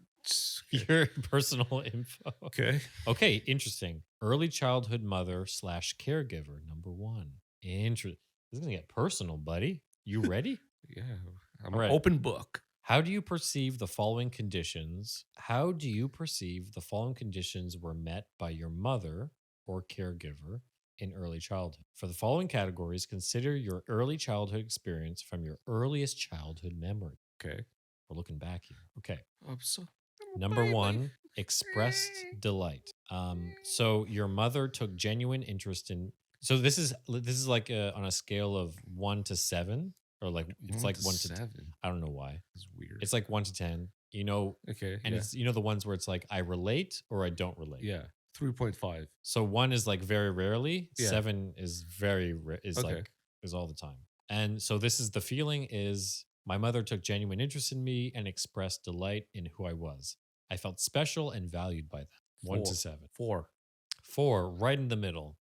Speaker 5: personal info.
Speaker 4: Okay.
Speaker 5: Okay, interesting. Early childhood mother / caregiver, number 1. This is gonna get personal, buddy. You ready?
Speaker 4: Yeah. I'm
Speaker 5: All right.
Speaker 4: an open book.
Speaker 5: How do you perceive the following conditions? How do you perceive the following conditions were met by your mother or caregiver in early childhood? For the following categories, consider your early childhood experience from your earliest childhood memory.
Speaker 4: Okay.
Speaker 5: We're looking back here. Okay.
Speaker 4: I'm so.
Speaker 5: Number 1, expressed delight. So your mother took genuine interest in. So this is like on a scale of 1 to 7, or like it's like 1 to
Speaker 4: 7.
Speaker 5: I don't know why.
Speaker 4: It's weird.
Speaker 5: It's like 1 to 10. You know,
Speaker 4: okay.
Speaker 5: and it's the ones where it's like I relate or I don't relate.
Speaker 4: yeah. 3.5.
Speaker 5: So 1 is like very rarely.
Speaker 4: Yeah.
Speaker 5: 7 is
Speaker 4: Okay.
Speaker 5: is all the time. And so this is the feeling is my mother took genuine interest in me and expressed delight in who I was. I felt special and valued by them. 1 to 7.
Speaker 4: 4.
Speaker 5: 4, right in the middle.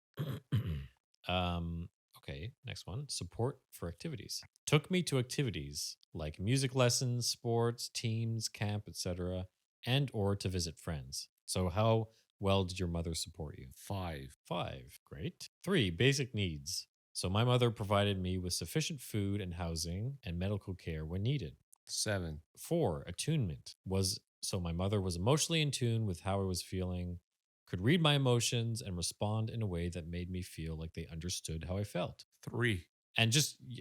Speaker 5: Okay, next one. Support for activities. Took me to activities like music lessons, sports, teams, camp, etc., and or to visit friends. So how well did your mother support you?
Speaker 4: 5.
Speaker 5: 5, great. 3, basic needs. So my mother provided me with sufficient food and housing and medical care when needed.
Speaker 4: 7.
Speaker 5: 4, attunement. So my mother was emotionally in tune with how I was feeling, could read my emotions and respond in a way that made me feel like they understood how I felt.
Speaker 4: 3.
Speaker 5: And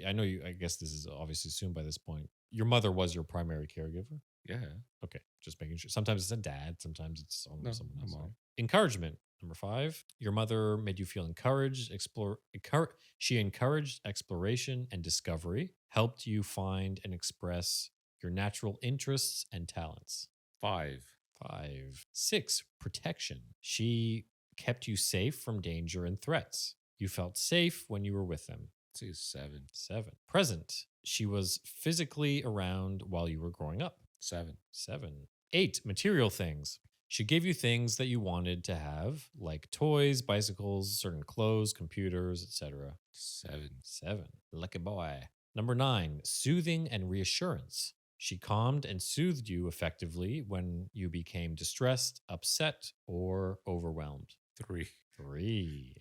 Speaker 5: I guess this is obviously assumed by this point. Your mother was your primary caregiver?
Speaker 4: Yeah.
Speaker 5: Okay, just making sure. Sometimes it's a dad, sometimes it's someone else.
Speaker 4: Mom.
Speaker 5: Encouragement. Number 5, your mother made you feel encouraged. She encouraged exploration and discovery, helped you find and express your natural interests and talents.
Speaker 4: 5.
Speaker 5: 6, protection. She kept you safe from danger and threats. You felt safe when you were with them.
Speaker 4: Say 7.
Speaker 5: 7, present. She was physically around while you were growing up.
Speaker 4: 7.
Speaker 5: 8, material things. She gave you things that you wanted to have, like toys, bicycles, certain clothes, computers, etc. 7, lucky boy. Number 9, soothing and reassurance. She calmed and soothed you effectively when you became distressed, upset, or overwhelmed.
Speaker 4: 3.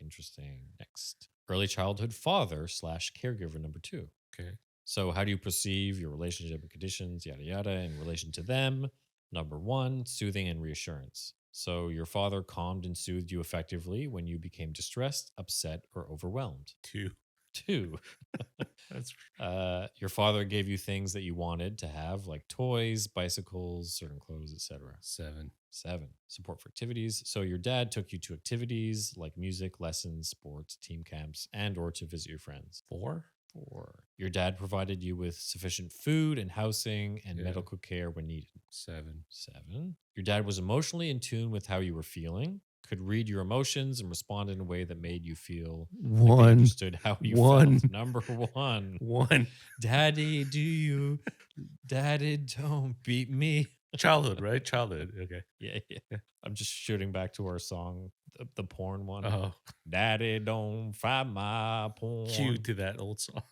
Speaker 5: Interesting. Next. Early childhood father / caregiver, number 2.
Speaker 4: Okay.
Speaker 5: So how do you perceive your relationship and conditions, yada, yada, in relation to them? Number 1, soothing and reassurance. So your father calmed and soothed you effectively when you became distressed, upset, or overwhelmed.
Speaker 4: 2.
Speaker 5: 2.
Speaker 4: That's
Speaker 5: Your father gave you things that you wanted to have, like toys, bicycles, certain clothes, etc.
Speaker 4: 7.
Speaker 5: 7, support for activities. So your dad took you to activities like music, lessons, sports, team camps, and or to visit your friends.
Speaker 4: 4.
Speaker 5: 4, your dad provided you with sufficient food and housing and
Speaker 4: Yeah.
Speaker 5: medical care when needed.
Speaker 4: 7.
Speaker 5: 7, your dad was emotionally in tune with how you were feeling, could read your emotions and respond in a way that made you feel like they
Speaker 4: 1.
Speaker 5: understood how you
Speaker 4: 1.
Speaker 5: felt. Number 1,
Speaker 4: 1.
Speaker 5: Daddy, Daddy, don't beat me.
Speaker 4: Childhood, right? Childhood. Okay.
Speaker 5: Yeah. I'm just shooting back to our song, the porn one.
Speaker 4: Oh,
Speaker 5: Daddy, don't find my porn.
Speaker 4: cue to that old song.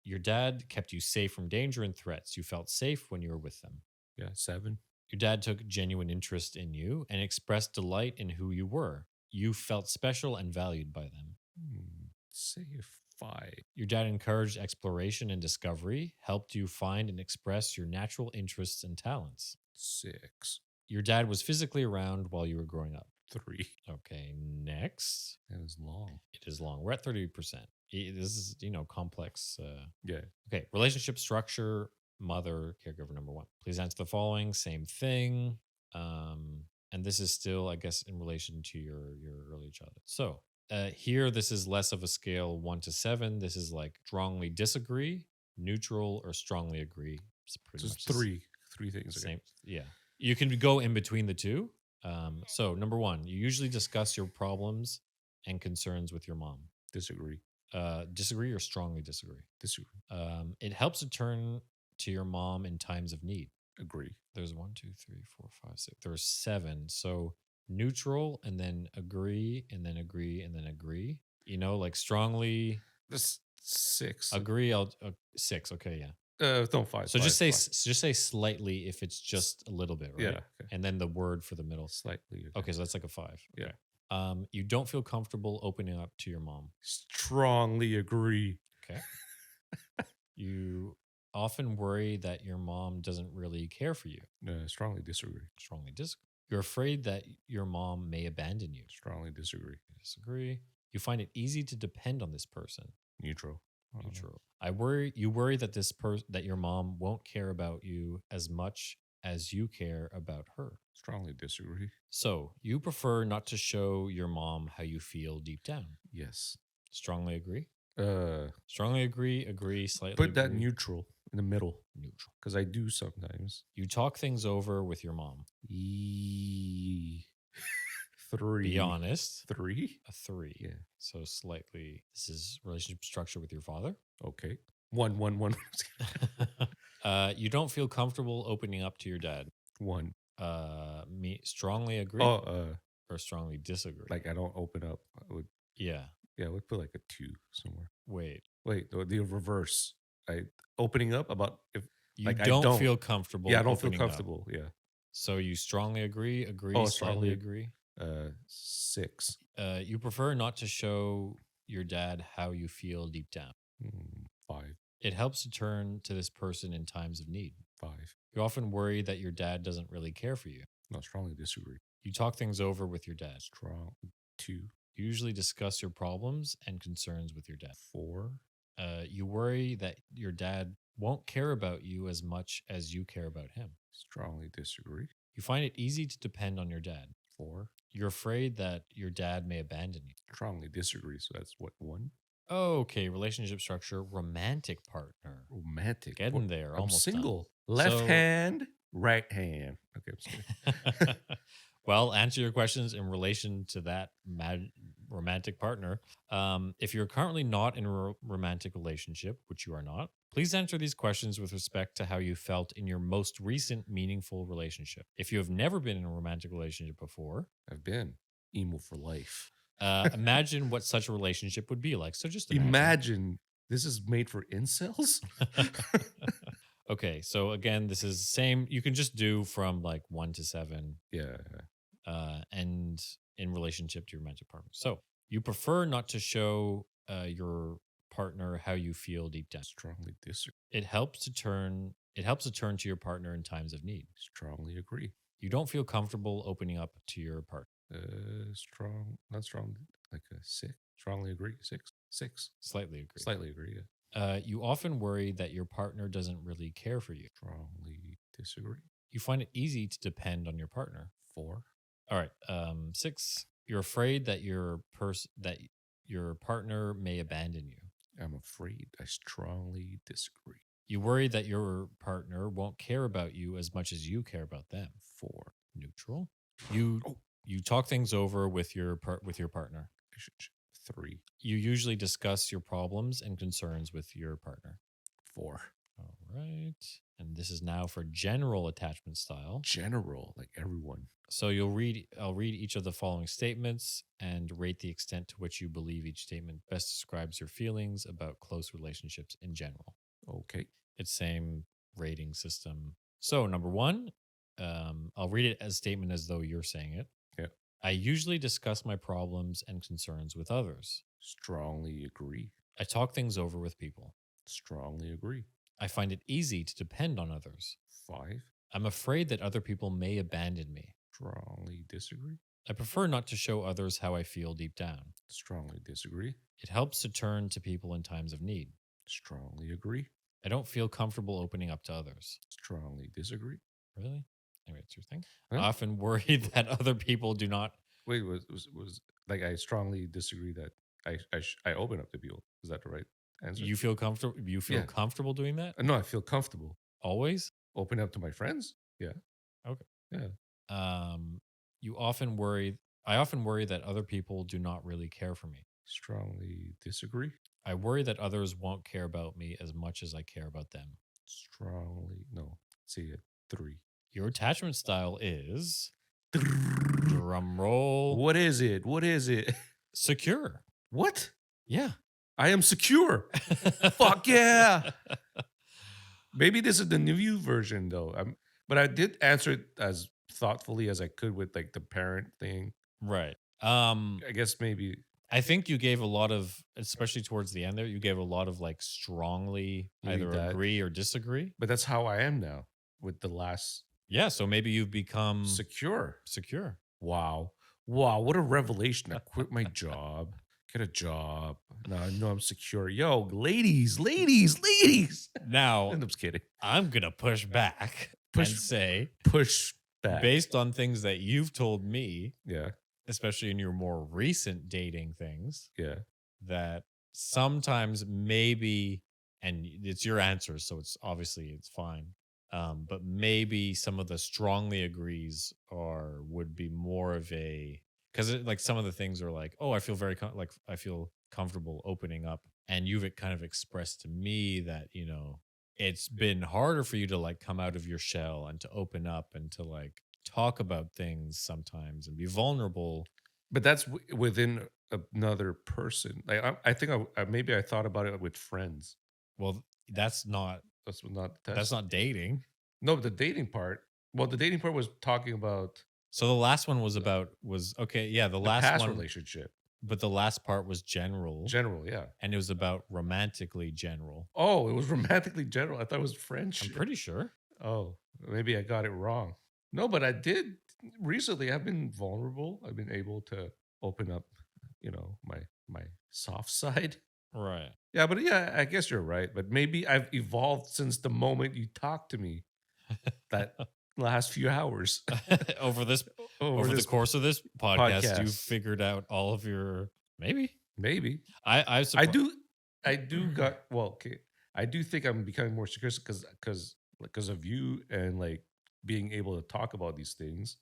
Speaker 5: Your dad kept you safe from danger and threats. You felt safe when you were with them.
Speaker 4: Yeah. 7.
Speaker 5: Your dad took genuine interest in you and expressed delight in who you were. You felt special and valued by them.
Speaker 4: Say 5.
Speaker 5: Your dad encouraged exploration and discovery, helped you find and express your natural interests and talents.
Speaker 4: 6.
Speaker 5: Your dad was physically around while you were growing up.
Speaker 4: 3.
Speaker 5: Okay, next.
Speaker 4: That was long.
Speaker 5: It is long. We're at 30%. This is, complex.
Speaker 4: Yeah.
Speaker 5: Okay, relationship structure, mother, caregiver, number 1. Please answer the following. Same thing. And this is still, I guess, in relation to your early childhood. So here, this is less of a scale 1 to 7. This is like strongly disagree, neutral, or strongly agree. It's pretty
Speaker 4: So
Speaker 5: much
Speaker 4: it's
Speaker 5: the
Speaker 4: three things. Okay.
Speaker 5: same. Yeah. You can go in between the two. So number 1, you usually discuss your problems and concerns with your mom.
Speaker 4: Disagree.
Speaker 5: Disagree or strongly disagree.
Speaker 4: Disagree.
Speaker 5: It helps to turn to your mom in times of need.
Speaker 4: Agree.
Speaker 5: There's 1, 2, 3, 4, 5, 6. There's 7. So neutral and then agree and then agree and then agree. You know, like strongly
Speaker 4: That's 6.
Speaker 5: agree. 6. Okay, yeah.
Speaker 4: No, 5.
Speaker 5: So
Speaker 4: 5,
Speaker 5: just say
Speaker 4: 5.
Speaker 5: just say slightly if it's just a little bit, right?
Speaker 4: Yeah. Okay.
Speaker 5: And then the word for the middle.
Speaker 4: Slightly.
Speaker 5: Okay, so that's like a 5.
Speaker 4: Yeah.
Speaker 5: Okay. You don't feel comfortable opening up to your mom.
Speaker 4: Strongly agree.
Speaker 5: Okay. You often worry that your mom doesn't really care for you.
Speaker 4: Strongly disagree.
Speaker 5: Strongly disagree. You're afraid that your mom may abandon you.
Speaker 4: Strongly disagree.
Speaker 5: Disagree. You find it easy to depend on this person.
Speaker 4: Neutral.
Speaker 5: Neutral. You worry that that your mom won't care about you as much as you care about her.
Speaker 4: Strongly disagree.
Speaker 5: So you prefer not to show your mom how you feel deep down.
Speaker 4: Yes.
Speaker 5: Strongly agree. Strongly agree, slightly
Speaker 4: Put that
Speaker 5: agree.
Speaker 4: neutral in the middle.
Speaker 5: Neutral.
Speaker 4: Because I do sometimes.
Speaker 5: You talk things over with your mom.
Speaker 4: 3.
Speaker 5: Be honest.
Speaker 4: 3.
Speaker 5: A 3.
Speaker 4: Yeah.
Speaker 5: So slightly. This is relationship structure with your father.
Speaker 4: Okay. 1, 1, 1.
Speaker 5: You don't feel comfortable opening up to your dad.
Speaker 4: 1.
Speaker 5: Me strongly agree.
Speaker 4: Oh,
Speaker 5: or strongly disagree.
Speaker 4: like I don't open up. I would.
Speaker 5: Yeah.
Speaker 4: Yeah, I would put like a 2 somewhere.
Speaker 5: Wait.
Speaker 4: The reverse. Opening up about if
Speaker 5: You
Speaker 4: like
Speaker 5: don't,
Speaker 4: I don't
Speaker 5: feel comfortable.
Speaker 4: Yeah, I don't feel
Speaker 5: opening up.
Speaker 4: comfortable. Yeah.
Speaker 5: So you strongly agree,
Speaker 4: Oh,
Speaker 5: slightly
Speaker 4: strongly-
Speaker 5: agree.
Speaker 4: 6.
Speaker 5: You prefer not to show your dad how you feel deep down.
Speaker 4: 5.
Speaker 5: It helps to turn to this person in times of need.
Speaker 4: 5.
Speaker 5: You often worry that your dad doesn't really care for you.
Speaker 4: No, strongly disagree.
Speaker 5: You talk things over with your dad.
Speaker 4: Strong 2.
Speaker 5: You usually discuss your problems and concerns with your dad.
Speaker 4: 4.
Speaker 5: You worry that your dad won't care about you as much as you care about him.
Speaker 4: Strongly disagree.
Speaker 5: You find it easy to depend on your dad.
Speaker 4: 4.
Speaker 5: You're afraid that your dad may abandon you.
Speaker 4: Strongly disagree. So that's what 1.
Speaker 5: Okay, relationship structure, romantic partner.
Speaker 4: Romantic.
Speaker 5: Getting there,
Speaker 4: I'm
Speaker 5: almost
Speaker 4: single. Left
Speaker 5: So-
Speaker 4: hand, right hand. Okay, I'm just kidding.
Speaker 5: done. Well, answer your questions in relation to that romantic partner. If you're currently not in a romantic relationship, which you are not, please answer these questions with respect to how you felt in your most recent meaningful relationship. If you have never been in a romantic relationship before,
Speaker 4: I've been emo for life.
Speaker 5: imagine what such a relationship would be like. So just
Speaker 4: Imagine this is made for incels.
Speaker 5: Okay, so again, this is same. You can just do from like 1 to 7.
Speaker 4: Yeah.
Speaker 5: And in relationship to your romantic partner. So you prefer not to show your partner how you feel deep down.
Speaker 4: Strongly disagree.
Speaker 5: It helps to turn to your partner in times of need.
Speaker 4: Strongly agree.
Speaker 5: You don't feel comfortable opening up to your partner.
Speaker 4: Not strong. Like a 6. Strongly agree. 6. 6.
Speaker 5: Slightly agree.
Speaker 4: Slightly agree. Yeah.
Speaker 5: You often worry that your partner doesn't really care for you.
Speaker 4: Strongly disagree.
Speaker 5: You find it easy to depend on your partner.
Speaker 4: 4.
Speaker 5: All right. 6. You're afraid that your partner may abandon you.
Speaker 4: I'm afraid. I strongly disagree.
Speaker 5: You worry that your partner won't care about you as much as you care about them.
Speaker 4: 4.
Speaker 5: Neutral. You talk things over with your partner.
Speaker 4: Relationship. 3.
Speaker 5: You usually discuss your problems and concerns with your partner.
Speaker 4: 4.
Speaker 5: All right. And this is now for general attachment style.
Speaker 4: General, like everyone.
Speaker 5: So I'll read each of the following statements and rate the extent to which you believe each statement best describes your feelings about close relationships in general.
Speaker 4: Okay.
Speaker 5: It's same rating system. So number 1, I'll read it as a statement as though you're saying it.
Speaker 4: Yeah.
Speaker 5: I usually discuss my problems and concerns with others.
Speaker 4: Strongly agree.
Speaker 5: I talk things over with people.
Speaker 4: Strongly agree.
Speaker 5: I find it easy to depend on others.
Speaker 4: 5.
Speaker 5: I'm afraid that other people may abandon me.
Speaker 4: Strongly disagree.
Speaker 5: I prefer not to show others how I feel deep down.
Speaker 4: Strongly disagree.
Speaker 5: It helps to turn to people in times of need.
Speaker 4: Strongly agree.
Speaker 5: I don't feel comfortable opening up to others.
Speaker 4: Strongly disagree.
Speaker 5: Really? Anyway, it's your thing.
Speaker 4: Huh?
Speaker 5: I often worry that other people do not.
Speaker 4: Wait, was like I strongly disagree that I open up to people. Is that the right answer?
Speaker 5: You feel comfortable. You feel
Speaker 4: Yeah.
Speaker 5: comfortable doing that
Speaker 4: No, I feel comfortable.
Speaker 5: always.
Speaker 4: Open up to my friends. Yeah.
Speaker 5: Okay.
Speaker 4: Yeah.
Speaker 5: You often worry. I often worry that other people do not really care for me.
Speaker 4: Strongly disagree.
Speaker 5: I worry that others won't care about me as much as I care about them.
Speaker 4: Strongly no. See it. 3.
Speaker 5: Your attachment style is drum roll.
Speaker 4: What is it? What is it?
Speaker 5: Secure.
Speaker 4: What?
Speaker 5: Yeah.
Speaker 4: I am secure. Fuck yeah. Maybe this is the new version though. But I did answer it as thoughtfully as I could with like the parent thing.
Speaker 5: Right.
Speaker 4: I guess maybe
Speaker 5: I think you gave a lot of, especially towards the end there, you gave a lot of like strongly
Speaker 4: Maybe
Speaker 5: either
Speaker 4: that.
Speaker 5: agree or disagree.
Speaker 4: but that's how I am now with the last
Speaker 5: Yeah. So maybe you've become
Speaker 4: secure.
Speaker 5: secure.
Speaker 4: Wow. Wow, what a revelation. I quit my job. Get a job. Now I know I'm secure. Yo, ladies.
Speaker 5: Now,
Speaker 4: I'm just kidding.
Speaker 5: I'm going to push back
Speaker 4: Push-
Speaker 5: and say,
Speaker 4: Push back.
Speaker 5: based on things that you've told me,
Speaker 4: Yeah.
Speaker 5: especially in your more recent dating things,
Speaker 4: Yeah.
Speaker 5: that sometimes maybe, and it's your answer, so it's obviously it's fine. But maybe some of the strongly agrees would be more of a, because like some of the things are like, oh, I feel very like I feel comfortable opening up, and you've kind of expressed to me that it's been harder for you to like come out of your shell and to open up and to like talk about things sometimes and be vulnerable.
Speaker 4: But that's within another person. Like I think maybe I thought about it with friends.
Speaker 5: Well, that's not
Speaker 4: That's
Speaker 5: not dating.
Speaker 4: No, but the dating part. Well, the dating part was talking about
Speaker 5: So the last one was okay, yeah, the last
Speaker 4: past
Speaker 5: one,
Speaker 4: relationship.
Speaker 5: but the last part was general,
Speaker 4: General, yeah.
Speaker 5: and it was about romantically general.
Speaker 4: Oh, it was romantically general. I thought it was friendship.
Speaker 5: I'm pretty sure.
Speaker 4: Oh, maybe I got it wrong. No, but I did recently. I've been vulnerable. I've been able to open up, my soft side.
Speaker 5: Right.
Speaker 4: Yeah, but yeah, I guess you're right. But maybe I've evolved since the moment you talked to me that last few hours.
Speaker 5: over the
Speaker 4: this
Speaker 5: course of this podcast, you
Speaker 4: podcast.
Speaker 5: figured out all of your maybe.
Speaker 4: I do got well. Okay, I do think I'm becoming more secure because of you and like being able to talk about these things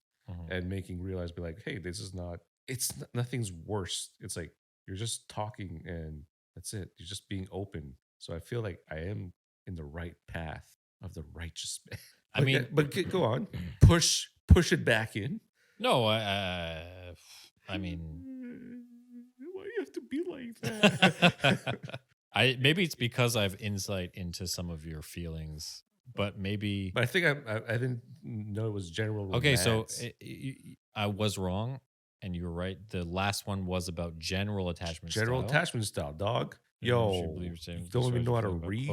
Speaker 4: and making realize be like, hey, this is not. Nothing's worse. It's like you're just talking and that's it. You're just being open. So I feel like I am in the right path of the righteous man.
Speaker 5: I mean,
Speaker 4: but go on, push it back in.
Speaker 5: No, I mean,
Speaker 4: why you have to be like that?
Speaker 5: maybe it's because I have insight into some of your feelings, but maybe.
Speaker 4: But I think I didn't know it was general romance.
Speaker 5: Okay, so I was wrong, and you were right. The last one was about general attachment
Speaker 4: general
Speaker 5: style.
Speaker 4: attachment style, dog.
Speaker 5: You
Speaker 4: Yo, don't even know how to read.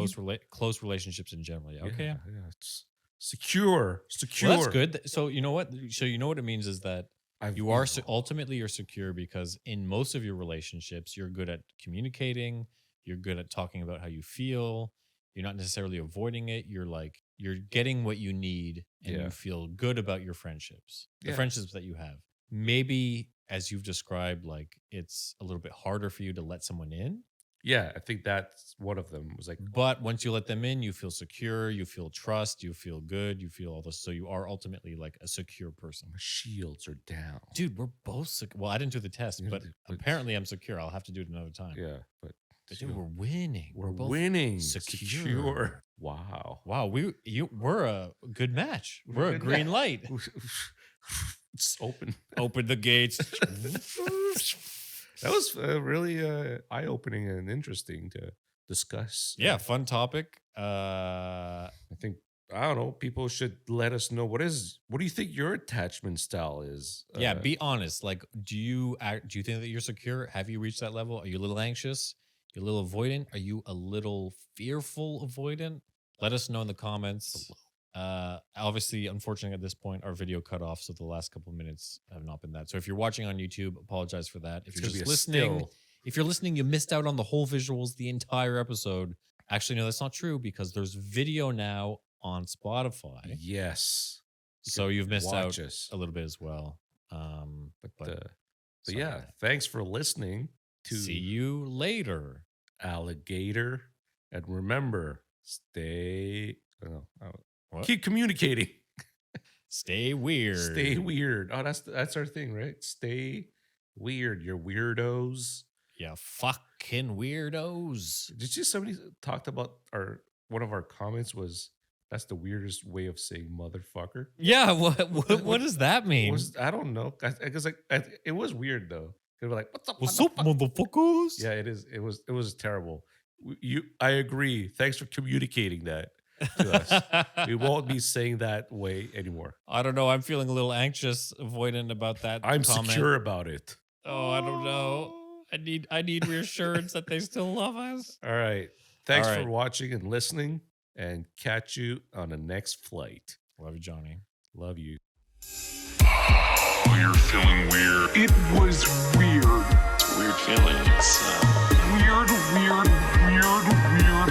Speaker 5: Close relationships in general. Yeah. Okay.
Speaker 4: Yeah, it's secure.
Speaker 5: Well, that's good. So you know what? So you know what it means is that you are
Speaker 4: evolved.
Speaker 5: ultimately you're secure because in most of your relationships you're good at communicating. You're good at talking about how you feel. You're not necessarily avoiding it. You're getting what you need, and you feel good about your friendships, the friendships that you have. Maybe as you've described, like it's a little bit harder for you to let someone in.
Speaker 4: Yeah, I think that's one of them. Was like,
Speaker 5: But once you let them in, you feel secure, you feel trust, you feel good, you feel all this. So you are ultimately like a secure person.
Speaker 4: my shields are down.
Speaker 5: Dude, we're both well, I didn't do the test,
Speaker 4: You
Speaker 5: but
Speaker 4: didn't do- but-
Speaker 5: apparently I'm secure. I'll have to do it another time.
Speaker 4: Yeah, but
Speaker 5: Dude, we're winning.
Speaker 4: we're
Speaker 5: both
Speaker 4: winning.
Speaker 5: secure.
Speaker 4: Wow.
Speaker 5: Wow, we're a good match. We're a
Speaker 4: good
Speaker 5: green
Speaker 4: match.
Speaker 5: light.
Speaker 4: It's open.
Speaker 5: Open the gates.
Speaker 4: That was really eye-opening and interesting to discuss.
Speaker 5: Yeah, fun topic.
Speaker 4: I think I don't know. People should let us know what do you think your attachment style is?
Speaker 5: Yeah, be honest. Like, do you think that you're secure? Have you reached that level? Are you a little anxious? You're a little avoidant? Are you a little fearful avoidant? Let us know in the comments. Obviously, unfortunately, at this point, our video cut off, so the last couple of minutes have not been that. So if you're watching on YouTube, apologize for that. If
Speaker 4: It's
Speaker 5: you're
Speaker 4: gonna be
Speaker 5: just
Speaker 4: a
Speaker 5: listening,
Speaker 4: still.
Speaker 5: if you're listening, you missed out on the whole visuals, the entire episode. Actually, no, that's not true because there's video now on Spotify.
Speaker 4: Yes.
Speaker 5: So you've missed out
Speaker 4: watch us.
Speaker 5: a little bit as well.
Speaker 4: But
Speaker 5: sorry
Speaker 4: yeah,
Speaker 5: about that.
Speaker 4: thanks for listening to
Speaker 5: See you later.
Speaker 4: Alligator. And remember,
Speaker 5: What?
Speaker 4: keep communicating.
Speaker 5: Stay weird.
Speaker 4: Stay weird. Oh, that's our thing, right? Stay weird. You're weirdos.
Speaker 5: Yeah, fucking weirdos.
Speaker 4: Did you somebody talked about one of our comments was that's the weirdest way of saying motherfucker?
Speaker 5: Yeah, what does that mean?
Speaker 4: I don't know. Because it was weird though. They were like, "What's up,
Speaker 5: What's up, motherfuckers?"
Speaker 4: Yeah, it is. It was terrible. I agree. Thanks for communicating that to us. We won't be saying that way anymore.
Speaker 5: I don't know. I'm feeling a little anxious, avoidant about that.
Speaker 4: I'm
Speaker 5: comment.
Speaker 4: secure about it.
Speaker 5: Oh, I don't know. I need reassurance that they still love us.
Speaker 4: All right. Thanks
Speaker 5: All right.
Speaker 4: for watching and listening, and catch you on the next flight.
Speaker 5: Love you, Johnny.
Speaker 4: Love you.
Speaker 2: Oh, you're feeling weird. It was weird.
Speaker 3: It's weird feelings.
Speaker 2: Weird, weird, weird, weird,